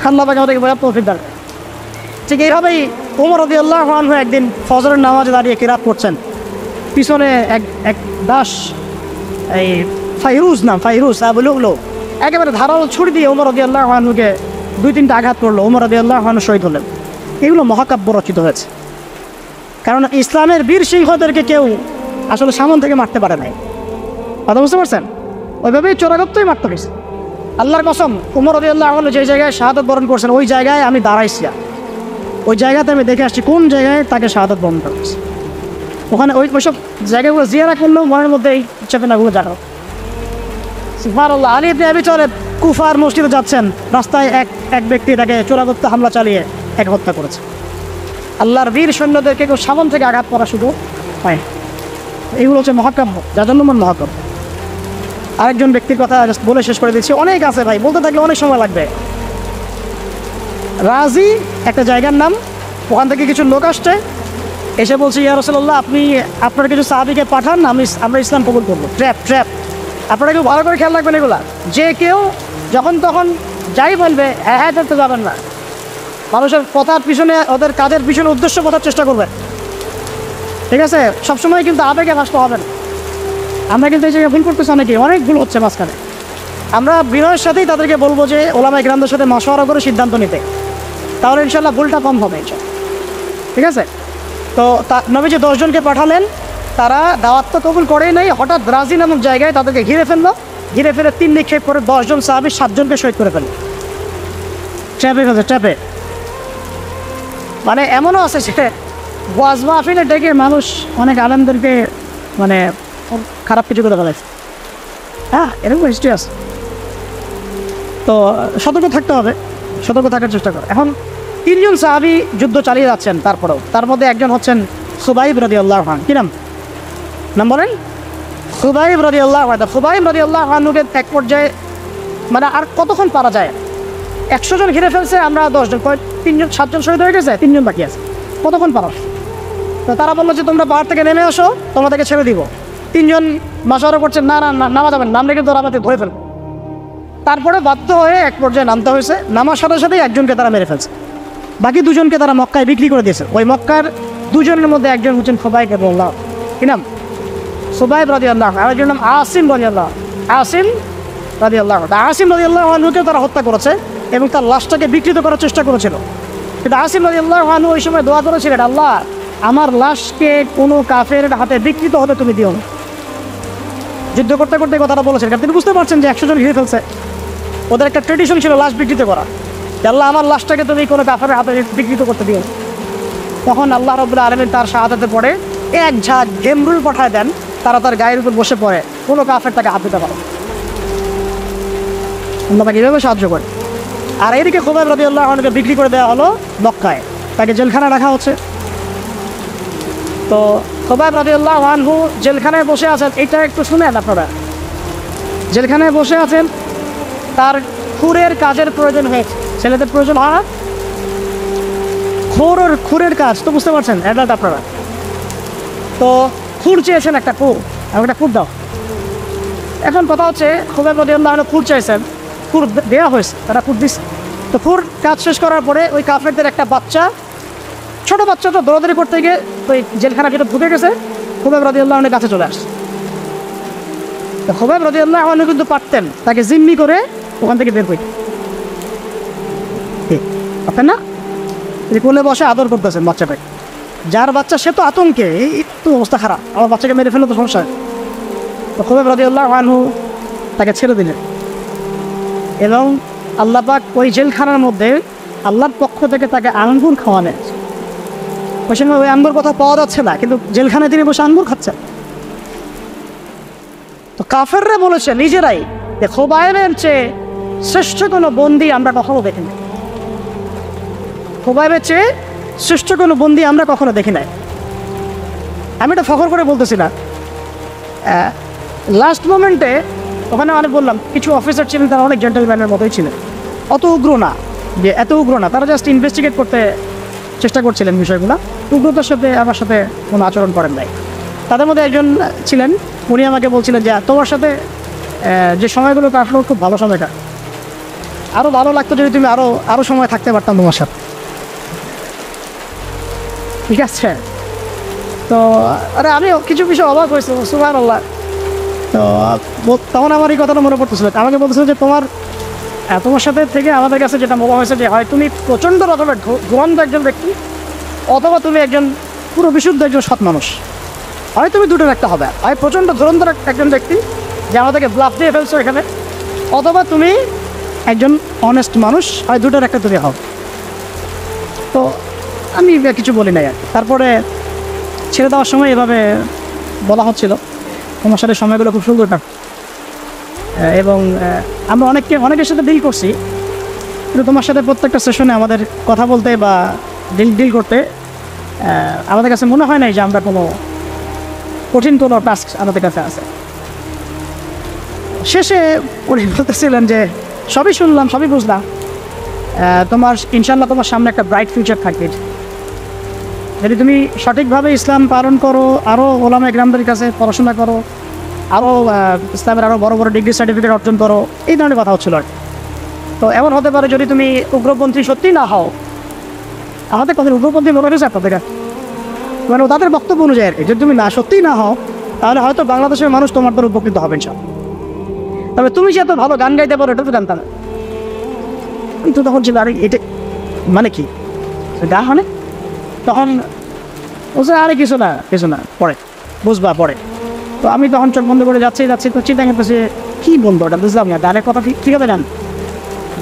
আল্লাহ পাক আমাদেরকে বোঝার তৌফিক দান। ঠিক এইভাবেই ওমর রাদিয়াল্লাহু আনহু একদিন ফজরের নামাজে দাঁড়িয়ে কিরাত করছেন, পিছনে এক দাস, এই ফাইরুজ আবুলুলো একেবারে ধারালো ছুরি দিয়ে ওমর রাদিয়াল্লাহু আনহুকে 2-3টা আঘাত করলো। ওমর রাদিয়াল্লাহু আনহু শহীদ হলেন। এগুলো মহাকাব্য রচিত হয়েছে, কারণ ইসলামের বীর সিংহদেরকে কেউ আসলে সামন থেকে মারতে পারে নাই। কথা বুঝতে পারছেন? ওইভাবেই চোরাগপ্তই মারতে হয়েছে। আল্লাহর কসম, ওমর রাদিয়াল্লাহু আনহু যে জায়গায় শাহাদাত বরণ করছেন ওই জায়গায় আমি দাঁড়াইছি, ওই জায়গাতে আমি দেখে আসছি কোন জায়গায় তাকে শাহাদাত বরণ করেছে। ওখানে ওইসব জায়গাগুলো জিয়ারা করলেও মনের মধ্যে এই চেতনাগুলো জানো। সুবহানাল্লাহ। আলী ইবনে আবি তালেব কুফার মসজিদে যাচ্ছেন, রাস্তায় এক ব্যক্তি তাকে চোরাগপ্ত হামলা চালিয়ে এক হত্যা করেছে। আল্লাহর বীর সৈন্যদেরকে কেউ সামন থেকে আঘাত করা শুধু হয়। এইগুলো হচ্ছে মহাকাব্য, যাজন্যমান মহাকাব্য। আরেকজন ব্যক্তির কথা বলে শেষ করে দিচ্ছি, অনেক আছে ভাই, বলতে থাকলে অনেক সময় লাগবে। রাজি একটা জায়গার নাম, ওখান থেকে কিছু লোক আসছে, এসে বলছে ইয়া রাসূলুল্লাহ আপনি আপনার কিছু সাহাবীকে পাঠান, আমরা ইসলাম কবুল করবো। ট্র্যাপ আপনারা কেউ ভালো করে খেয়াল রাখবেন এগুলা, যে কেউ যখন তখন যাই বলবে হ্যাঁ করতে যাবেন না। মানুষের কথার পিছনে, ওদের কাজের পিছনে উদ্দেশ্য বোঝার চেষ্টা করবেন, ঠিক আছে? সবসময় কিন্তু আবেগে ভাসতে হবে না। আমরা কিন্তু এই জায়গায় ভুল করতেছি, অনেক ভুল হচ্ছে মাঝখানে। আমরা বিনয়ের সাথেই তাদেরকে বলবো যে ওলামায়ে কেরামদের সাথে মাশওয়ারা করে সিদ্ধান্ত নিতে, তাহলে ইনশাল্লাহ ভুলটা কম হবে ইনশাল্লাহ, ঠিক আছে? তো নবীজি 10 জনকে পাঠালেন, তারা দাওয়াত তো কবুল করেই নাই। হঠাৎ রাজি নামক জায়গায় তাদেরকে ঘিরে ফেলে 3 নিক্ষেপ করে 10 জন সাহাবী 7 জনকে শহীদ করে ফেলল। ট্র্যাপে মানে এমনও আছে যে ওয়াজ মাহফিলে ডেকে মানুষ অনেক আলেমদেরকে মানে খারাপ কিছু করে ফেলেছে। হ্যাঁ, এরকম হিস্ট্রি আছে। তো সতর্ক থাকতে হবে, সতর্ক থাকার চেষ্টা করে। এখন 3 জন সাহাবী যুদ্ধ চালিয়ে যাচ্ছেন, তারপরেও তার মধ্যে একজন হচ্ছেন খুবাইব রাদিয়াল্লাহু আনহু। কি নাম বলেন? খুবাইব রাদিয়াল্লাহু আনহু। খুবাইব রাদিয়াল্লাহু আনহুকে এক পর্যায়ে মানে আর কতক্ষণ পারা যায়, 100 জন ঘিরে ফেলছে, আমরা 10 জন, 7 জন শহীদ হয়ে গেছে, 3 জন বাকি আছে, কতক্ষণ পারো? তো তারা বললো যে তোমরা পাহাড় থেকে নেমে আসো, তোমাদেরকে ছেড়ে দিব। 3 জন মাশওয়ারা করছেন, না নামা যাবেন, নামলে কিন্তু ওরা আমাদের ধরে ফেলবে। তারপরে বাধ্য হয়ে এক পর্যায়ে নামতে হয়েছে। নামার সাথে সাথেই একজনকে তারা মেরে ফেলছে, বাকি 2 জনকে তারা মক্কায় বিক্রি করে দিয়েছে। ওই মক্কার 2 জনের মধ্যে একজন হচ্ছেন খুবাইব রাদিয়াল্লাহু। কি নাম? খুবাইব রাদিয়াল্লাহু। আর একজন নাম আসিম রাদিয়াল্লাহু। আসিম রাদিয়াল্লাহু আনহুকে তারা হত্যা করেছে এবং তার লাশটাকে বিকৃত করার চেষ্টা করেছিল। কিন্তু আসিম রাদিয়াল্লাহু আনহু ওই সময় দোয়া করেছিলেন, আল্লাহ আমার লাশকে কোনো কাফের হাতে বিকৃত হতে তুমি দিও না। যুদ্ধ করতে করতে কথাটা বলেছেন, কারণ তিনি বুঝতে পারছেন যে 100 জন ঘিরে ফেলছে। ওদের একটা ট্রেডিশন ছিল লাশ বিকৃত করা, আল্লাহ আমার লাশটাকে তুমি কোনো কাফের হাতে বিকৃত করতে দিও। তখন আল্লাহ রাব্বুল আলামিন তার শাহাদাতে পড়ে এক ঝাঁক গেমরুল পাঠায় দেন, তারা তার গায়ের উপর বসে পড়ে, কোনো কাফের তাকে হাত দিতে পারে। আল্লাহ তাকে এভাবে সাহায্য করে। আর এদিকে খুবাইব রাদিয়াল্লাহু আনহুকে বিক্রি করে দেওয়া হলো মক্কায়, তাকে জেলখানায় রাখা হচ্ছে। তো খুবাইব রাদিয়াল্লাহু আনহু জেলখানায় বসে আছেন, এটা একটু শুনেন আপনারা। জেলখানায় বসে আছেন, তার খুরের কাজের প্রয়োজন হয়েছে। ছেলেদের প্রয়োজন হয় না? খুরের কাজ তো বুঝতে পারছেন, অ্যাডাল্ট আপনারা। তো খুর চেয়েছেন, একটা খুর দাও। এখন কথা হচ্ছে খুবাইব রাদিয়াল্লাহু আনহু খুর চাইছেন, খুর দেওয়া হয়েছে, তারা খুর দিচ্ছে। তো খুর কাজ শেষ করার পরে ওই কাফেরদের একটা বাচ্চা, ছোট বাচ্চাটা দৌড়াদৌড়ি করতে গিয়ে ওই জেলখানা যেটা ঢুকে গেছে, খুবাইব রাদিয়াল্লাহু আনহুর কাছে চলে আসছে। তো খুবাইব রাদিয়াল্লাহু আনহু কিন্তু পারতেন তাকে জিম্মি করে ওখান থেকে বের করতে, পারতেন না? তিনি কোলে বসে আদর করতেছেন বাচ্চাটাকে, যার বাচ্চা সে তো আতঙ্কে, এই তো অবস্থা খারাপ, আমার বাচ্চাকে মেরে ফেলে তো সমস্যা। তো খুবাইব রাদিয়াল্লাহু আনহু তাকে ছেড়ে দিলেন এবং আল্লাহ পাক ওই জেলখানার মধ্যে আল্লাহর পক্ষ থেকে তাকে আঙ্গুর খাওয়ালেন। ওই সময় ওই আঙ্গুর কথা পাওয়া যাচ্ছে না, কিন্তু জেলখানায় তিনি বসে আঙ্গুর খাচ্ছেন। তো কাফেররা বলেছে নিজেরাই যে খুবাইবের চেয়ে শ্রেষ্ঠ কোনো বন্দী আমরা কখনো দেখি নাই। খুবাইবের চেয়ে শ্রেষ্ঠ কোনো বন্দী আমরা কখনো দেখি নাই। আমি এটা ফখর করে বলতেছি না। লাস্ট মোমেন্টে ওখানে অনেক বললাম, কিছু অফিসার ছিলেন, তারা অনেক জেন্টলম্যানের মতোই ছিলেন, অত উগ্র না, যে এত উগ্র না, তারা জাস্ট ইনভেস্টিগেট করতে চেষ্টা করছিলেন বিষয়গুলো, উগ্রতার সাথে আমার সাথে কোনো আচরণ করেন নাই। তাদের মধ্যে একজন ছিলেন, উনি আমাকে বলছিলেন যে তোমার সাথে যে সময়গুলো কাটলো খুব ভালো সময়টা, আরও ভালো লাগতো যদি তুমি আরও সময় থাকতে পারতাম তোমার সাথে। ঠিক আছে? তো আরে আমি কিছু বিষয় অবাক হয়েছে, সুবহানাল্লাহ। তো তখন আমার এই কথাটা মনে পড়তেছিল, আমাকে বলতেছিল যে তোমার সাথে থেকে আমাদের কাছে যেটা মনে হয়েছে যে হয় তুমি প্রচণ্ড রকমের ধুরন্ধ একজন ব্যক্তি, অথবা তুমি একজন পুরো বিশুদ্ধ একজন সৎ মানুষ। হয় তুমি দুটোর একটা হবে, হয় প্রচণ্ড ধুরন্ধর একজন ব্যক্তি যে আমাদেরকে ব্লাফ দিয়ে ফেলছো এখানে, অথবা তুমি একজন অনেস্ট মানুষ, হয় দুটোর একটা তুমি হও। তো আমি কিছু বলি নাই আর। তারপরে ছেড়ে দেওয়ার সময় এভাবে বলা হচ্ছিল, তোমার সাথে সময়গুলো খুব সুন্দর কাটে এবং আমরা অনেকের সাথে ডিল করছি, কিন্তু তোমার সাথে প্রত্যেকটা সেশনে আমাদের কথা বলতে বা ডিল করতে আমাদের কাছে মনে হয় নাই যে আমরা কোনো কঠিন কোনো টাস্ক আমাদের কাছে আছে। শেষে উনি বলতেছিলেন যে সবই শুনলাম, সবই বুঝলাম, তোমার ইনশাল্লাহ তোমার সামনে একটা ব্রাইট ফিউচার থাকবে, যদি তুমি সঠিকভাবে ইসলাম পালন করো, আরও ওলামা ইকরামদের কাছে পড়াশোনা করো, আরও ইসলামের আরও বড় বড় ডিগ্রি সার্টিফিকেট অর্জন করো, এই ধরনের কথা হচ্ছিল আর কি। তো এমন হতে পারে যদি তুমি উগ্রপন্থী সত্যি না হও, আমাদের কথা উগ্রপন্থী মনে হয়েছে আপনাদের মানে তাদের বক্তব্য অনুযায়ী আর কি, যদি তুমি না সত্যিই না হও তাহলে হয়তো বাংলাদেশের মানুষ তোমার দ্বারা উপকৃত হবেন সব। তবে তুমি যে এত ভালো গান গাইতে পারো এটা তো জানতাম না। কিন্তু তখন ছিল আরে এটা মানে কি গা মানে, তখন বলছে আরে কিছু না পরে বুঝবা পরে। তো আমি তখন চোখ বন্ধ করে যাচ্ছি তো চিন্তা করতেছি কী বলবো ওটা বুঝলাম না, গানের কথা ঠিক হবে গান,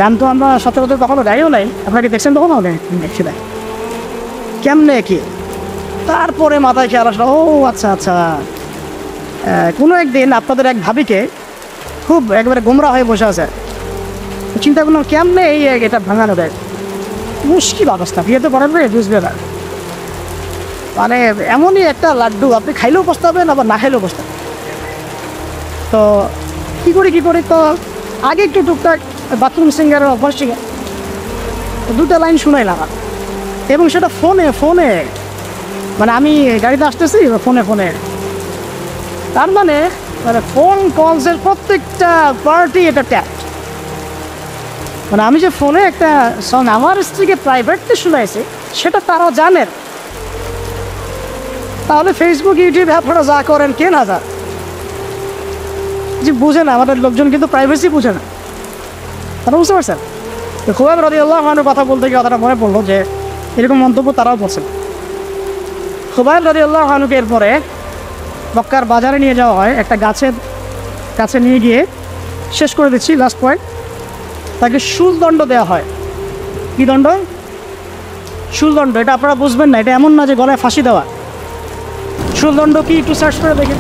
গান তো আমরা সচরাচর কখনো গাইও নাই, আপনাকে দেখছেন তখন হবে দেখছি দেয় কেমনে কি। তারপরে মাথায় খেয়াল আসলো, ও আচ্ছা কোনো একদিন আপনাদের এক ভাবিকে খুব একবারে গোমরা হয়ে বসে আছে, চিন্তা করলাম কেমনে এটা ভাঙানো দেয়, মুশকিল অবস্থা, বিয়েতে পড়েন রে বুঝবে না, মানে এমনই একটা লাড্ডু আপনি খাইলেও পস্তাবেন আবার না খাইলেও পস্তাবেন। তো কী করি তো আগে একটু টুকটাক বাথরুম সিঙ্গারের অভ্যাস শিখে দুটো লাইন শুনাইলাম, এবং সেটা ফোনে মানে আমি গাড়িতে আসতেছি ফোনে তার মানে ফোন কলসের প্রত্যেকটা পার্টি এটা ট্যাপ, মানে আমি যে ফোনে একটা সং আমার স্ত্রীকে প্রাইভেটলি শুনাইছি সেটা তারা জানেন। তাহলে ফেসবুক ইউটিউবে আপনারা যা করেন কে না যা যে বুঝে না, আমাদের লোকজন কিন্তু প্রাইভেসি বুঝে না, তারা বুঝতে পারছেন। তো খুবাইব রাদিয়াল্লাহু আনহুর কথা বলতে গিয়ে কথাটা মনে পড়লো যে এরকম মন্তব্য তারাও করছেন। খুবাইব রাদিয়াল্লাহু আনহুকে এরপরে মক্কার বাজারে নিয়ে যাওয়া হয়, একটা গাছের কাছে নিয়ে গিয়ে শেষ করে দিচ্ছি লাস্ট পয়েন্ট, তাকে শুলদণ্ড দেওয়া হয়। কী দণ্ড? শুলদণ্ড। এটা আপনারা বুঝবেন না, এটা এমন না যে গলায় ফাঁসি দেওয়া। শুলদণ্ড কি একটু সার্চ করে দেখেন।